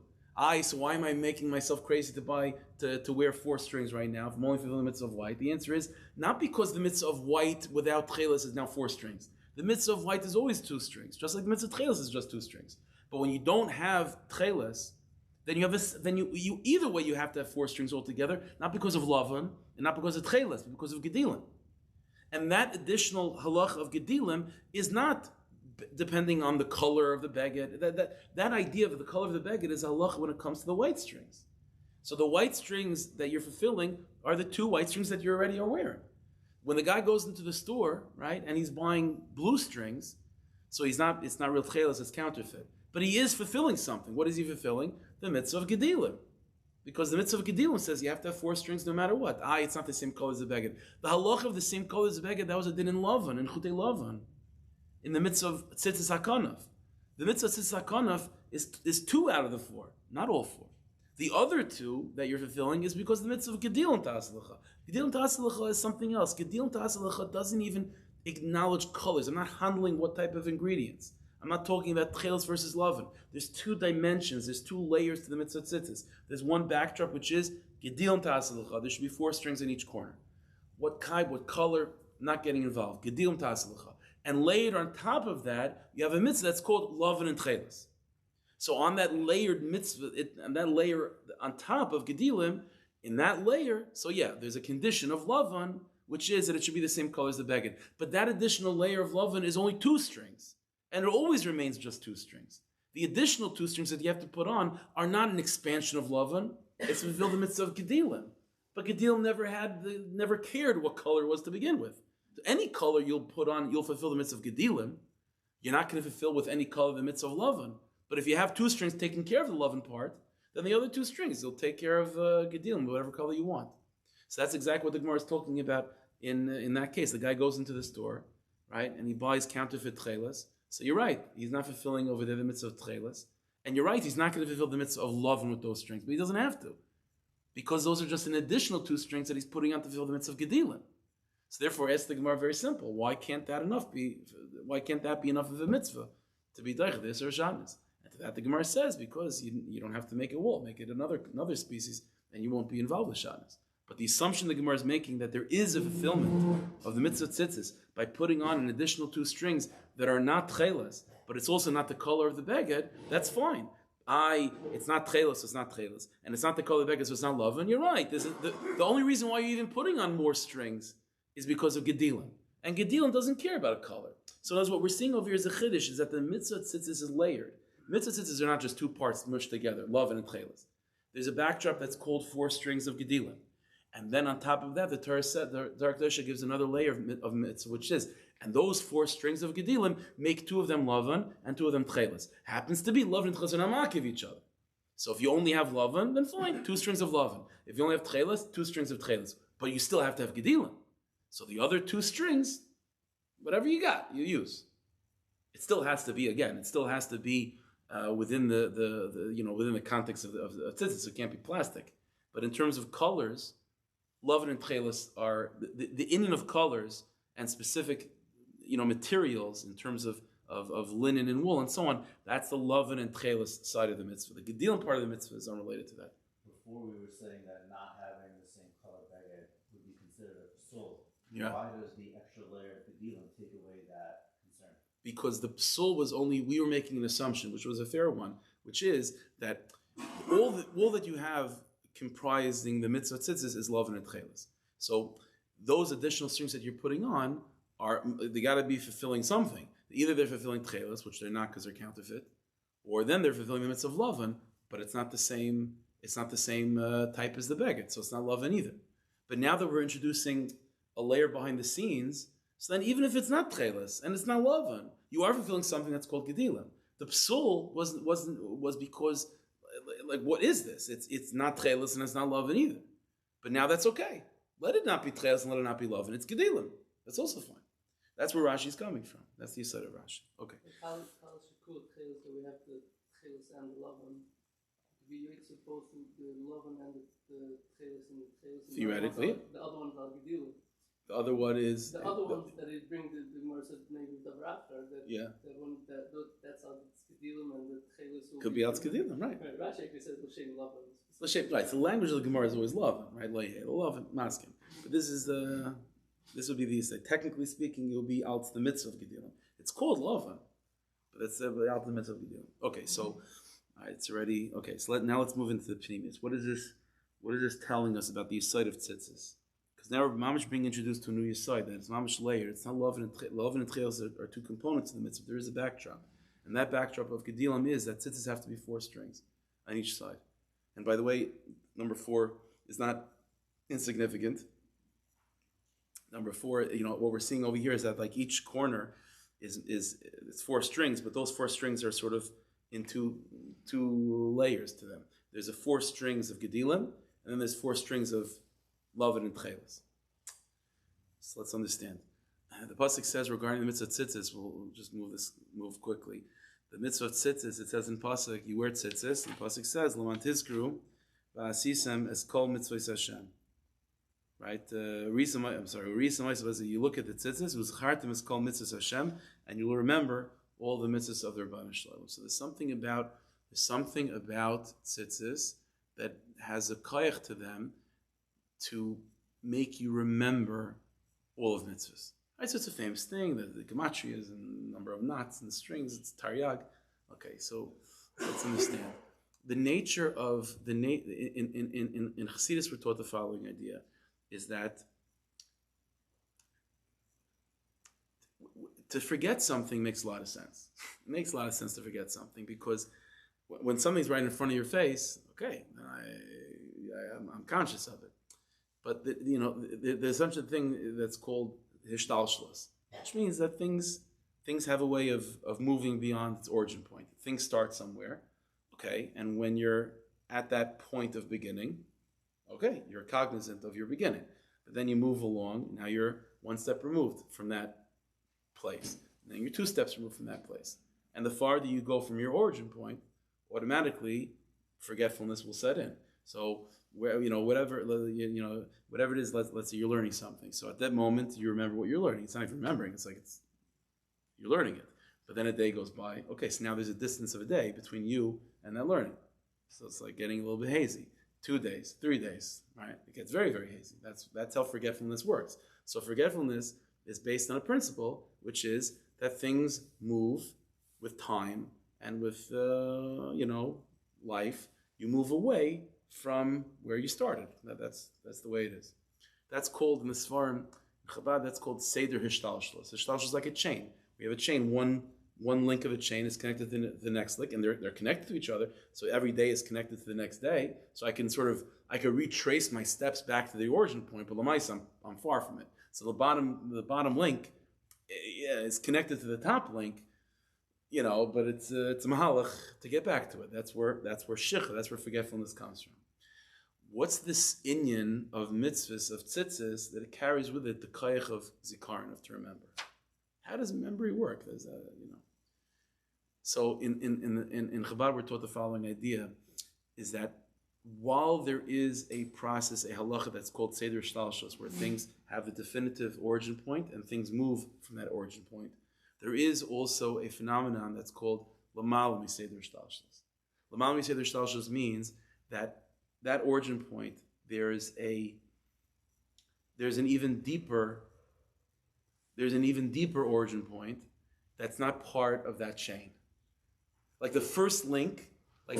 So why am I making myself crazy to wear 4 strings right now if I'm only fulfilling the mitzvah of white? The answer is not because the mitzvah of white without tcheles is now 4 strings. The mitzvah of white is always 2 strings, just like the mitzvah of tcheles is just 2 strings. But when you don't have tcheles, then you either way you have to have 4 strings altogether, not because of lavon and not because of tcheles, but because of gedilim. And that additional halach of gedilim is not depending on the color of the beged. That idea of the color of the beged is halach when it comes to the white strings. So the white strings that you're fulfilling are the 2 white strings that you already are wearing. When the guy goes into the store, right, and he's buying blue strings, so it's not real tcheles, it's counterfeit. But he is fulfilling something. What is he fulfilling? The mitzvah of gedilim. Because the mitzvah of gedilim says you have to have 4 strings no matter what. It's not the same color as the beged. The halach of the same color as the beged, that was a din in Lavan, in Chutei Lavan, in the mitzvah of tziztis hakanaf. The mitzvah of tziztis hakanaf is 2 out of the 4, not all 4. The other 2 that you're fulfilling is because the mitzvah of gedilim ta'aslecha. Gedilim ta'aslecha is something else. Gedilim ta'aslecha doesn't even acknowledge colors. I'm not handling what type of ingredients. I'm not talking about tcheles versus lavin. There's 2 dimensions. There's 2 layers to the mitzvah tzitzis. There's one backdrop, which is gedilim ta'aslecha. There should be 4 strings in each corner. What type, what color, not getting involved. Gedilim ta'aslecha. And layered on top of that, you have a mitzvah that's called lavin and tcheles. So on that layered mitzvah, and that layer on top of gedilim, in that layer, so yeah, there's a condition of lavin, which is that it should be the same color as the beged. But that additional layer of lavin is only 2 strings. And it always remains just 2 strings. The additional 2 strings that you have to put on are not an expansion of lavin. It's fulfill the mitzvah of gedilim. But gedilim never cared what color it was to begin with. Any color you'll put on, you'll fulfill the mitzvah of gedilim. You're not going to fulfill with any color the mitzvah of lavin. But if you have 2 strings taking care of the lavin part, then the other 2 strings, they'll take care of gedilim, whatever color you want. So that's exactly what the Gemara is talking about in that case. The guy goes into the store, right, and he buys counterfeit tcheles. So you're right, he's not fulfilling over there the mitzvah of tcheles. And you're right, he's not going to fulfill the mitzvah of lavin with those strings, but he doesn't have to. Because those are just an additional 2 strings that he's putting on to fulfill the mitzvah of gedilim. So therefore, ask the Gemara very simple. Why can't that be enough of a mitzvah to be daichadis or shanis? And to that the Gemara says, because you don't have to make a wall, make it another species, and you won't be involved with shanis. But the assumption the Gemara is making that there is a fulfillment of the mitzvah tzitzis by putting on an additional 2 strings that are not tcheles, but it's also not the color of the beged, that's fine. It's not tcheles, it's not tcheles, and it's not the color of the beged, so it's not love. And you're right. The only reason why you're even putting on more strings is because of gedilim. And gedilim doesn't care about a color. So that's what we're seeing over here is a chiddush, is that the mitzvah tzitzis is layered. Mitzvah tzitzis are not just 2 parts mushed together, love and tcheles. There's a backdrop that's called 4 strings of gedilim. And then on top of that, the Torah said, the Torah gives another layer of mitzvah, which is, and those 4 strings of gedilim make 2 of them lavan and 2 of them tcheles. Happens to be lavan and tcheles are not of each other. So if you only have lavan, then fine, 2 strings of lavan. If you only have tcheles, 2 strings of tcheles. But you still have to have gedilim. So the other 2 strings, whatever you got, you use. It still has to be within the context of tzitzis. It can't be plastic. But in terms of colors, Lovin and Tchelis are the Indian of colors and specific, materials in terms of linen and wool and so on. That's the Lovin and Tchelis side of the mitzvah. The Gedilim part of the mitzvah is unrelated to that. Before we were saying that not having the same color baguette would be considered a psul. Yeah. Why does the extra layer of Gedilim take away that concern? Because the psul was only, we were making an assumption, which was a fair one, which is that all that you have comprising the mitzvah tziztis is Lovin and Tchelis. So those additional strings that you're putting on they got to be fulfilling something. Either they're fulfilling Tchelis, which they're not because they're counterfeit, or then they're fulfilling the mitzvah of Lovin, but it's not the same. It's not the same type as the beged, so it's not Lovin either. But now that we're introducing a layer behind the scenes, so then even if it's not Tchelis and it's not Lovin, you are fulfilling something that's called Gedilim. The psul was because, like, what is this? It's not Tchelis and it's not Lovin either. But now that's okay. Let it not be Tchelis and let it not be Lovin. It's Gedilim. That's also fine. That's where Rashi's coming from. That's the side of Rashi. Okay. How Shakul Tchelis, so we have the Tchelis and the Lovin. We supposed to the Lovin and the Tchelis and the Tchelis. Theoretically. The other ones are Gedilim. The other one is the other ones that it bring the Gemara said maybe the after that. Yeah. That one that's how it's Gedilim and the Tchelis. Could be out Gedilim, right? Right. Rashi actually says L'shem Lovin. L'shem, right. So the language of the Gemara is always Lovin, right? Lovin, masking. But this would be the say. Technically speaking, it will be out the mitzvah of Gedilim. It's called Lovin, but it's out the mitzvah of Gedilim. Okay, so all right, it's already okay. So now let's move into the Pneumius. What is this? What is this telling us about the Yesod of Tziztis? Because now we're mamish being introduced to a new Yesod that it's mamish layered. It's not Lovin and Tchelis are two components of the mitzvah. There is a backdrop, and that backdrop of Gedilim is that Tziztis have to be 4 strings on each side. And by the way, number 4 is not insignificant. Number 4, what we're seeing over here is that like each corner is it's 4 strings, but those 4 strings are sort of in two layers to them. There's 4 strings of Gedilim, and then there's 4 strings of Lovin and Tchelis. So let's understand. The pasuk says regarding the mitzvah tzittis, we'll just move quickly. The mitzvah tzittis, it says in pasuk, you wear tzittis, and the pasuk says, L'man tizkru v'asisem es kol mitzvahs Hashem. Right? You look at the tzittis, v'zchartem es kol mitzvahs Hashem, and you will remember all the mitzvahs of the Rebbeinu Shalom. So there's something about tzittis that has a koyach to them to make you remember all of mitzvahs. Right, so it's a famous thing, the gematrias and the number of knots and the strings, it's taryag. Okay, so let's understand. The nature of in Chassidus we're taught the following idea, is that to forget something makes a lot of sense. It makes a lot of sense to forget something because when something's right in front of your face, okay, I'm conscious of it. But there's such a thing that's called hishtalshlus, which means that things have a way of moving beyond its origin point. Things start somewhere, okay, and when you're at that point of beginning, okay, you're cognizant of your beginning. But then you move along, now you're 1 step removed from that place. And then you're 2 steps removed from that place. And the farther you go from your origin point, automatically forgetfulness will set in. So whatever it is, let's say you're learning something. So at that moment, you remember what you're learning. It's not even remembering. It's like you're learning it. But then a day goes by. Okay, so now there's a distance of a day between you and that learning. So it's like getting a little bit hazy. 2 days, 3 days, right? It gets very, very hazy. That's how forgetfulness works. So forgetfulness is based on a principle, which is that things move with time and with life. You move away from where you started. That's the way it is. That's called in the Svarim, Chabad, that's called Seder Hishtalshlus. Hishtalshlus is like a chain. We have a chain, one link of a chain is connected to the next link, and they're connected to each other. So every day is connected to the next day. So I can retrace my steps back to the origin point, but Lamaisa, I'm far from it. So the bottom link is connected to the top link, but it's a mahalach to get back to it. That's where shicha, that's where forgetfulness comes from. What's this inyan of mitzvahs, of tzitzis, that it carries with it the koyach of zikaron, of to remember? How does memory work? There's So in Chabad we're taught the following idea, is that while there is a process, a halacha that's called seder shtalshus, where things have a definitive origin point and things move from that origin point, there is also a phenomenon that's called lamal miseder shtalshus. Lamal miseder shtalshus means that that origin point, there's an even deeper origin point that's not part of that chain. Like the first link, there's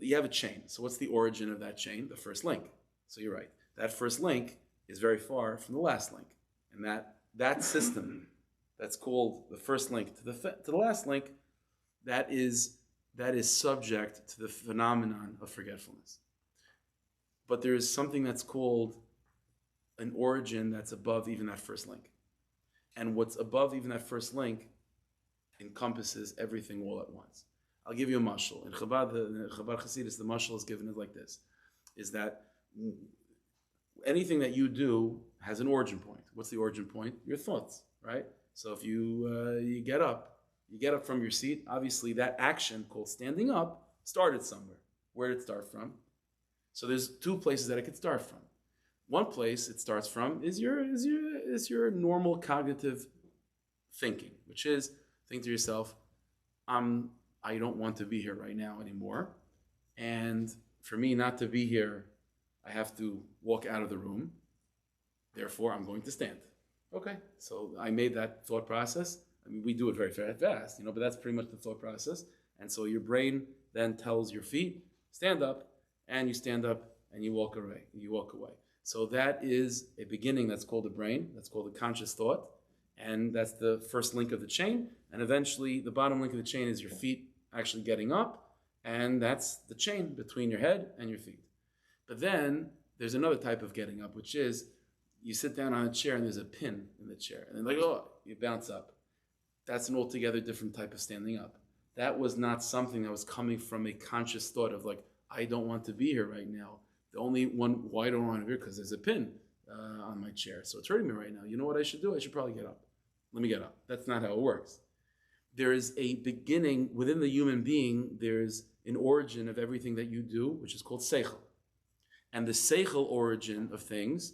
you have a chain. So what's the origin of that chain? The first link. So you're right. That first link is very far from the last link, and that system that's called the first link to the last link, that is subject to the phenomenon of forgetfulness. But there is something that's called an origin that's above even that first link. And what's above even that first link encompasses everything all at once. I'll give you a mashal. In Chabad Hasidus, the mashal is given like this, is that anything that you do has an origin point. What's the origin point? Your thoughts, right? So if you get up from your seat, obviously that action called standing up started somewhere. Where did it start from? So there's two places that it could start from. One place it starts from is your normal cognitive thinking, which is think to yourself, I don't want to be here right now anymore, and for me not to be here, I have to walk out of the room. Therefore, I'm going to stand. Okay, so I made that thought process. I mean, we do it very fast, but that's pretty much the thought process. And so your brain then tells your feet, stand up, and you stand up and you walk away. So that is a beginning that's called the brain, that's called the conscious thought, and that's the first link of the chain. And eventually, the bottom link of the chain is your feet actually getting up, and that's the chain between your head and your feet. But then there's another type of getting up, which is you sit down on a chair and there's a pin in the chair, and then you bounce up. That's an altogether different type of standing up. That was not something that was coming from a conscious thought of I don't want to be here right now. The only one, why don't I want to be here? Because there's a pin on my chair. So it's hurting me right now. You know what I should do? I should probably get up. Let me get up. That's not how it works. There is a beginning within the human being. There's an origin of everything that you do, which is called seichel. And the seichel origin of things,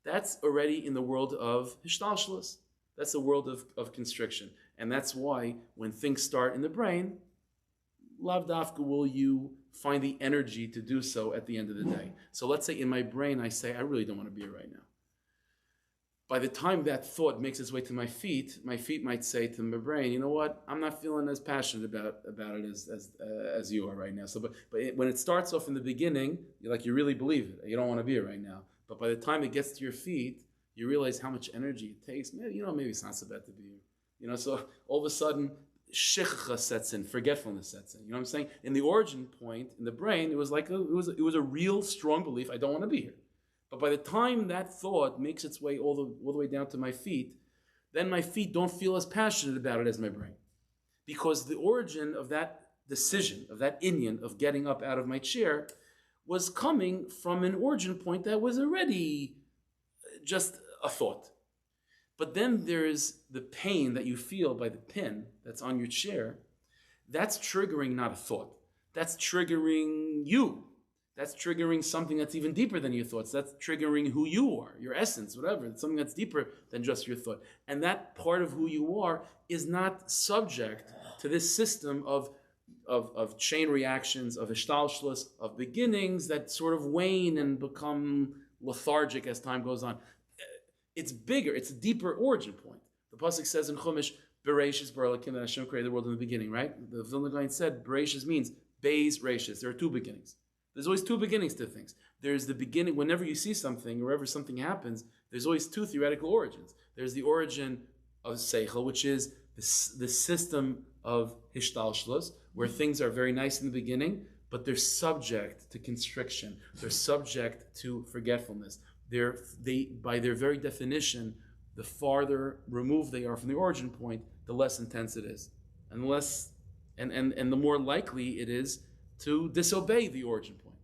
that's already in the world of hishtalshlus. That's the world of constriction. And that's why when things start in the brain, lav dafka will you find the energy to do so at the end of the day. So let's say in my brain I say, I really don't want to be here right now. By the time that thought makes its way to my feet might say to my brain, you know what, I'm not feeling as passionate about it as you are right now. So, but when it starts off in the beginning, you really believe it. You don't want to be here right now. But by the time it gets to your feet, you realize how much energy it takes. Maybe it's not so bad to be here. So all of a sudden, shikha sets in, forgetfulness sets in. You know what I'm saying? In the origin point, in the brain, it was a real strong belief, I don't want to be here. But by the time that thought makes its way all the way down to my feet, then my feet don't feel as passionate about it as my brain. Because the origin of that decision, of that inyan, of getting up out of my chair, was coming from an origin point that was already just a thought. But then there's the pain that you feel by the pin that's on your chair. That's triggering not a thought. That's triggering you. That's triggering something that's even deeper than your thoughts. That's triggering who you are, your essence, whatever. It's something that's deeper than just your thought. And that part of who you are is not subject to this system of chain reactions, of ishtalshlus, of beginnings that sort of wane and become lethargic as time goes on. It's bigger. It's a deeper origin point. The pasuk says in Chumash, "Bereishis bara Elokim," that Hashem created the world in the beginning. Right? The Vilna Gaon said, "Bereishis" means Beis Reishis. There are two beginnings. There's always two beginnings to things. There's the beginning. Whenever you see something, or wherever something happens, there's always two theoretical origins. There's the origin of seichel, which is the system of hishtalshlus, where things are very nice in the beginning, but they're subject to constriction. They're subject to forgetfulness. They by their very definition, the farther removed they are from the origin point, the less intense it is, and the more likely it is to disobey the origin point.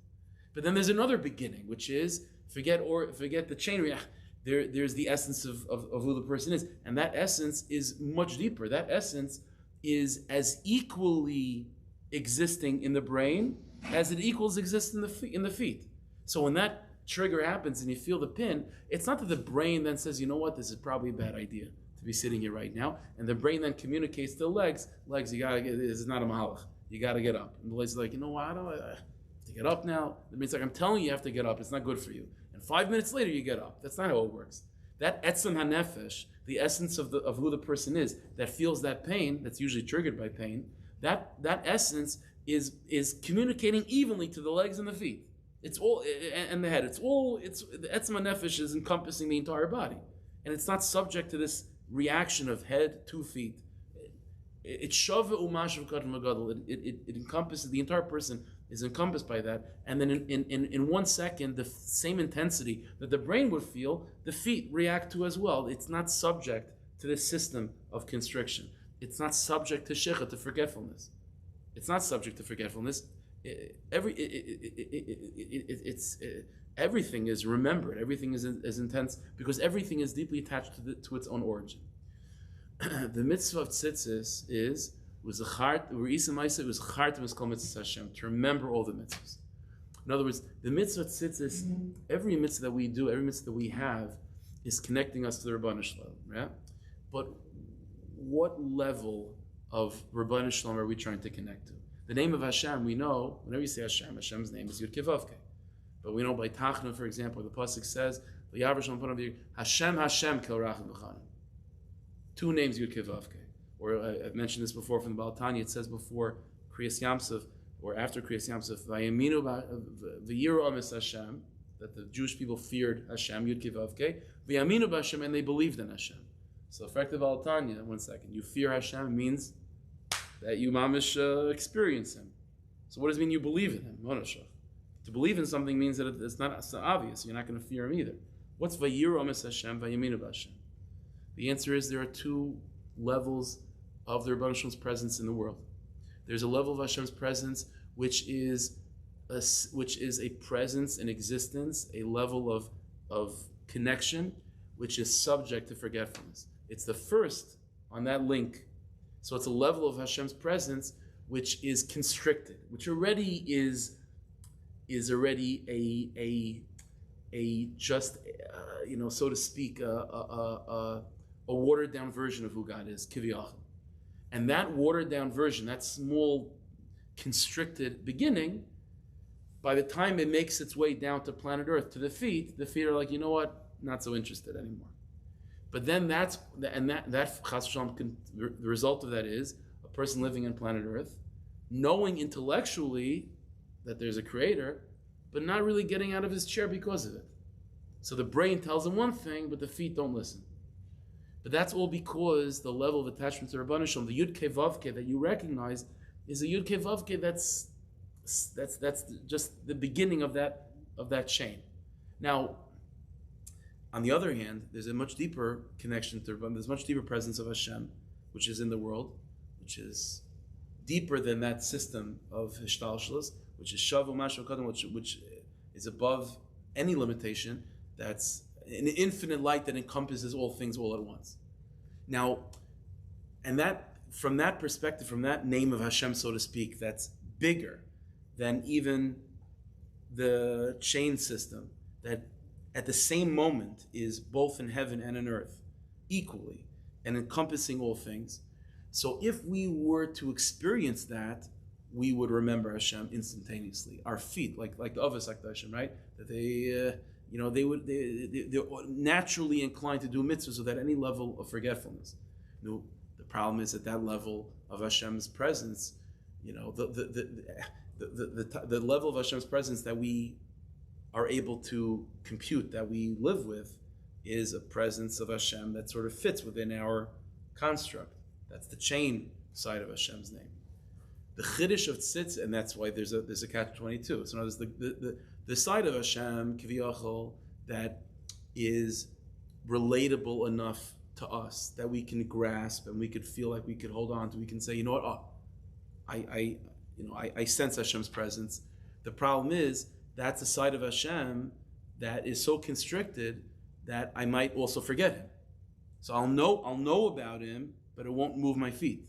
But then there's another beginning, which is forget the chain reaction. There's the essence of who the person is, and that essence is much deeper. That essence is as equally existing in the brain as it equals exists in the feet. So when that trigger happens and you feel the pin, it's not that the brain then says, you know what, this is probably a bad idea to be sitting here right now, and the brain then communicates to the legs, you gotta get, this is not a mahalach, you gotta get up. And the legs are like, you know what, I have to get up now. It means like, I'm telling you have to get up, it's not good for you. And 5 minutes later you get up. That's not how it works. That etzem hanefesh, the essence of who the person is, that feels that pain, that's usually triggered by pain, that essence is communicating evenly to the legs and the feet. It's all, and the head. It's the etzem hanefesh is encompassing the entire body, and it's not subject to this reaction of head to feet. It's shava umashav kadam agadol. It encompasses the entire person is encompassed by that, and then in 1 second, the same intensity that the brain would feel, the feet react to as well. It's not subject to this system of constriction. It's not subject to shechah, to forgetfulness. It's not subject to forgetfulness. Everything is remembered. Everything is intense because everything is deeply attached to its own origin. The mitzvah of tziztis was to remember all the mitzvahs. In other words, the mitzvah of tziztis, every mitzvah that we do, every mitzvah that we have, is connecting us to the Rabbanu Shalom, right? But what level of Rabbanu Shalom are we trying to connect to? The name of Hashem, we know, whenever you say Hashem, Hashem's name is Yud Kei Vav Kei. But we know by Tachna, for example, the pasuk says, Hashem Hashem Kel Rachim B'chanim. 2 names Yud Kei Vav Kei. Or I've mentioned this before from the Baal Tanya, it says before Kriyas Yamsuf, or after Kriyas Yamsuf, Vayaminu V'yiru Amis Hashem, that the Jewish people feared Hashem, Yud Kei Vav Kei, V'yaminu B'Hashem, and they believed in Hashem. So effective Baal Tanya, 1 second, you fear Hashem means that you mamish experience Him. So what does it mean you believe in Him? To believe in something means that it's not obvious. You're not going to fear Him either. What's Vayiru Amis Hashem, Vayaminu B'Hashem? The answer is there are 2 levels of the Rebbeinu Shalom's presence in the world. There's a level of Hashem's presence which is a presence in existence, a level of connection, which is subject to forgetfulness. It's the first on that link. So it's a level of Hashem's presence which is constricted, which already is already a just so to speak a watered down version of who God is, kiviyachol. And that watered down version, that small constricted beginning, by the time it makes its way down to planet Earth, to the feet are like, you know what, not so interested anymore. But then the result of that is a person living on planet Earth, knowing intellectually that there's a creator, but not really getting out of his chair because of it. So the brain tells him one thing, but the feet don't listen. But that's all because the level of attachment to Rabbanu Shalom, the Yud Kei Vav Kei that you recognize, is a Yud Kei Vav Kei that's just the beginning of that chain. Now, on the other hand, there's a much deeper connection to Rabbanu. There's much deeper presence of Hashem, which is in the world, which is deeper than that system of Hishtalshalos, which is Shavu Mashav Kadam, which is above any limitation. That's an infinite light that encompasses all things all at once. Now, and that from that perspective, from that name of Hashem, so to speak, that's bigger than even the chain system that at the same moment is both in heaven and in earth equally and encompassing all things. So if we were to experience that, we would remember Hashem instantaneously. Our feet, like the Avos Hashem, right? That they're naturally inclined to do mitzvahs without any level of forgetfulness. The problem is at that level of Hashem's presence, the level of Hashem's presence that we are able to compute, that we live with, is a presence of Hashem that sort of fits within our construct. That's the chain side of Hashem's name. The chiddush of tzitz, and that's why there's a catch-22. So notice the side of Hashem, kiviyachol, that is relatable enough to us that we can grasp and we could feel like we could hold on to. We can say, you know what? I sense Hashem's presence. The problem is that's a side of Hashem that is so constricted that I might also forget Him. So I'll know about Him, but it won't move my feet.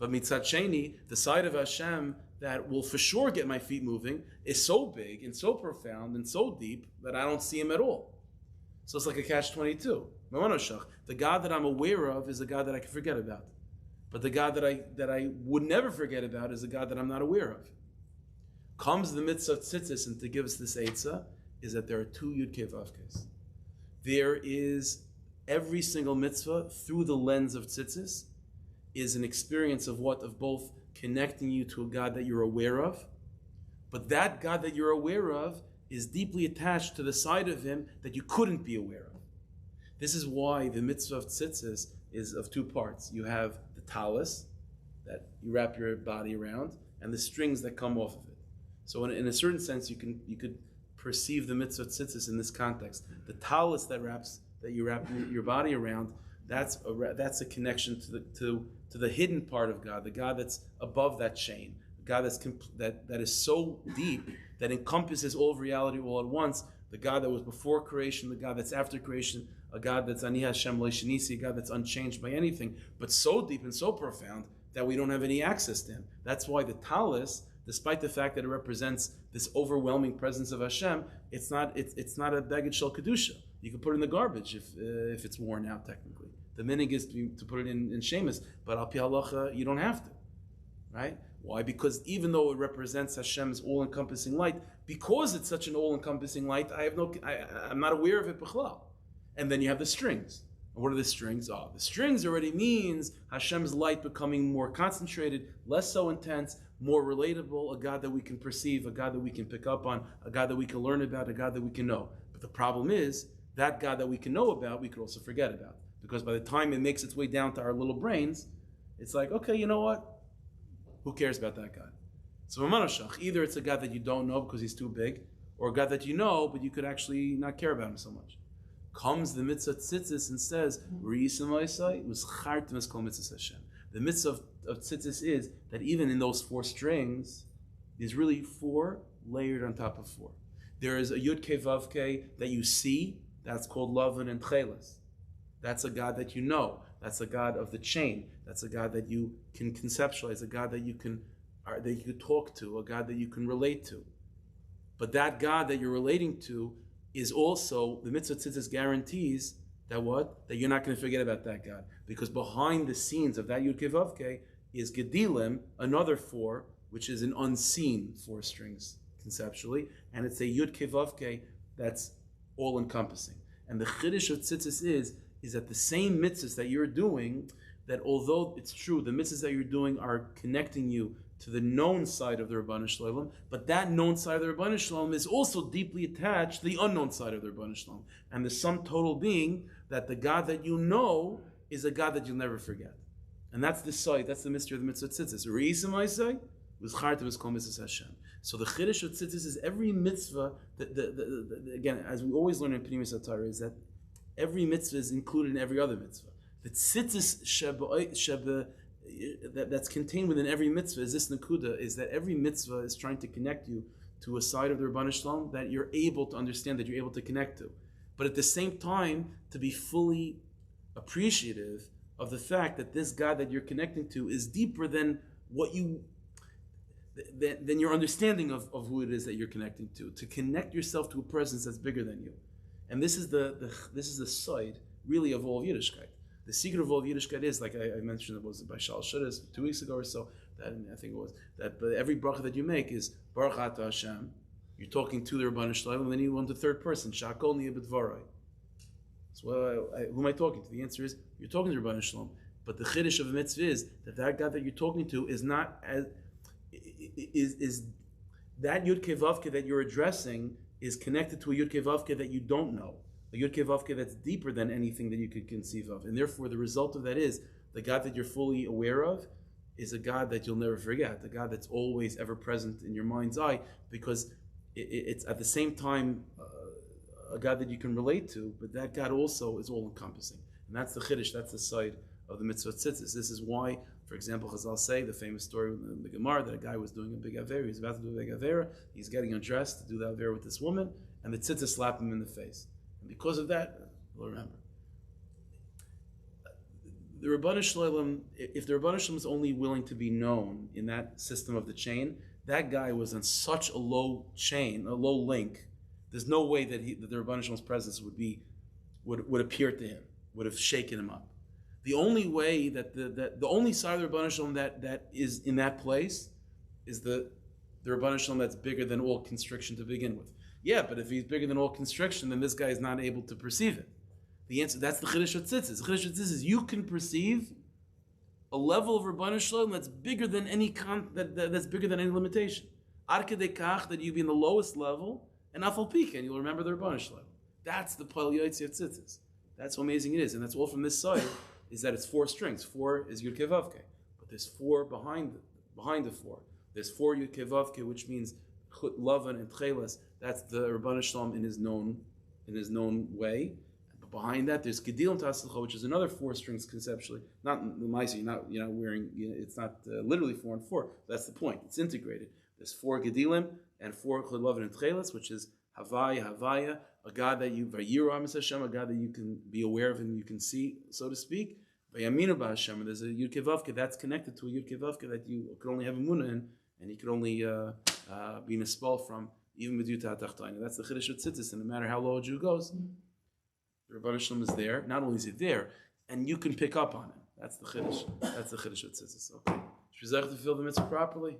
But mitzat sheni, the side of Hashem that will for sure get my feet moving is so big and so profound and so deep that I don't see him at all. So it's like a catch-22. The God that I'm aware of is a God that I can forget about. But the God that I would never forget about is a God that I'm not aware of. Comes the mitzvah of tziztis, and to give us this eitzah is that there are two Yud Kei Vav Keis. There is every single mitzvah through the lens of tziztis is an experience of both connecting you to a God that you're aware of, but that God that you're aware of is deeply attached to the side of him that you couldn't be aware of. This is why the mitzvah of tziztis is of two parts. You have the talis that you wrap your body around, and the strings that come off of it. So in a certain sense, you could perceive the mitzvah of tziztis in this context. The talis that you wrap your body around, that's a connection to the hidden part of God, the God that's above that chain, the God that is so deep that encompasses all of reality all at once, the God that was before creation, the God that's after creation, a God that's Ani Hashem Leishanisi, a God that's unchanged by anything, but so deep and so profound that we don't have any access to him. That's why the talis, despite the fact that it represents this overwhelming presence of Hashem, it's not a baggage shel kedusha. You can put it in the garbage if it's worn out technically. The minig is to put it in shemus, but al pi halacha you don't have to, right? Why? Because even though it represents Hashem's all-encompassing light, because it's such an all-encompassing light, I'm not aware of it b'chlal. And then you have the strings. And what are the strings? The strings already means Hashem's light becoming more concentrated, less so intense, more relatable, a God that we can perceive, a God that we can pick up on, a God that we can learn about, a God that we can know. But the problem is, that God that we can know about, we could also forget about. Because by the time it makes its way down to our little brains, it's like, okay, you know what? Who cares about that God? So either it's a God that you don't know because he's too big, or a God that you know, but you could actually not care about him so much. Comes the mitzvah tziztis and says, the mitzvah of tziztis is that even in those four strings, there's really four layered on top of four. There is a Yud Kei Vav Kei that you see, that's called Lavan and Tcheles. That's a God that you know. That's a God of the chain. That's a God that you can conceptualize, a God that you can talk to, a God that you can relate to. But that God that you're relating to is also, the mitzvah tziztis guarantees that what? That you're not going to forget about that God. Because behind the scenes of that Yud Kei Vav Kei is Gedilim, another four, which is an unseen four strings conceptually, and it's a Yud Kei Vav Kei that's all-encompassing. And the chiddush of tziztis is that the same mitzvahs that you're doing, that although it's true, the mitzvahs that you're doing are connecting you to the known side of the Rabbanu Shalom, but that known side of the Rabbanu Shalom is also deeply attached to the unknown side of the Rabbanu Shalom. And the sum total being that the God that you know is a God that you'll never forget. And that's the side, that's the mystery of the mitzvah tziztis. Re'isim I say, was charta was kol mitzvahs Hashem. So the chiddush of tziztis is every mitzvah, again, as we always learn in Pnimis HaTorah, is that every mitzvah is included in every other mitzvah. The tziztis that's contained within every mitzvah is this nakuda, is that every mitzvah is trying to connect you to a side of the Rabbanu Shalom that you're able to understand, that you're able to connect to. But at the same time, to be fully appreciative of the fact that this God that you're connecting to is deeper than than your understanding of who it is that you're connecting to connect yourself to a presence that's bigger than you. And this is the side, really, of all of Yiddishkeit. The secret of all of Yiddishkeit is, like I mentioned, it was by Shal Shudas 2 weeks ago or so, that I think it was, that but every bracha that you make is Baruch Ata Hashem. You're talking to the Rabbanu Shalom, and then you want the third person, Shakol Niya B'Dvarai. So who am I talking to? The answer is, you're talking to the Rabbanu Shalom. But the chiddush of a mitzvah is that God that you're talking to is not as is that Yud Kei Vav Kei that you're addressing is connected to a Yud Kei Vav Kei that you don't know, a Yud Kei Vav Kei that's deeper than anything that you could conceive of, and therefore the result of that is the God that you're fully aware of is a God that you'll never forget, the God that's always ever present in your mind's eye, because it's at the same time a God that you can relate to, but that God also is all-encompassing, and that's the chiddush, that's the side of the mitzvah tziztis. This is why, for example, Chazal say the famous story in the Gemara that a guy was doing a big avera, he's about to do a big avera, he's getting undressed to do the avera with this woman, and the tzitza slap him in the face. And because of that, we'll remember. the Rabbanu Shalom, if the Rabbanu Shalom is only willing to be known in that system of the chain, that guy was on such a low chain, a low link. There's no way that the Rabbanu Shalom's presence would appear to him, would have shaken him up. The only way that the only side of the Rabbanu Shalom that is in that place is the Rabbanu Shalom that's bigger than all constriction to begin with. Yeah, but if he's bigger than all constriction, then this guy is not able to perceive it. The answer, that's the Chiddush of tziztis. The Chiddush of tziztis is you can perceive a level of Rabbanu Shalom that's bigger than any that's bigger than any limitation. Ad kedei kach, that you be in the lowest level, and afal pika, and you'll remember the Rabbanu Shalom. That's the Pal Yotzi of tziztis. That's how amazing it is, and that's all from this side. Is that it's 4 strings. 4 is Yud Kei Vav Kei, but there's 4 behind the 4. There's 4 Yud Kei Vav Kei, which means Lavan and Tcheles. That's the Rabbanu Shalom in his known way. But behind that, there's Gedilim Taslicha, which is another 4 strings conceptually. Not the Maisi, you're not wearing. It's not literally 4 and 4. That's the point. It's integrated. There's 4 Gedilim and 4 Lavan and Tcheles, which is Havaya, a God that you Vayiram Hashem, a God that you can be aware of and you can see, so to speak. Vayaminu b'Hashem, and there's a Yud Kei Vav Kei that's connected to a Yud Kei Vav Kei that you could only have Emunah in, and you could only be nispal from, even with Yuta Tachtayna. That's the Chiddush of tziztis, and no matter how low a Jew goes, the Rabbanu Shalom is there. Not only is he there, and you can pick up on him. That's the Chiddush. That's the Chiddush of tziztis. Okay. Should we to fulfill the mitzvah properly?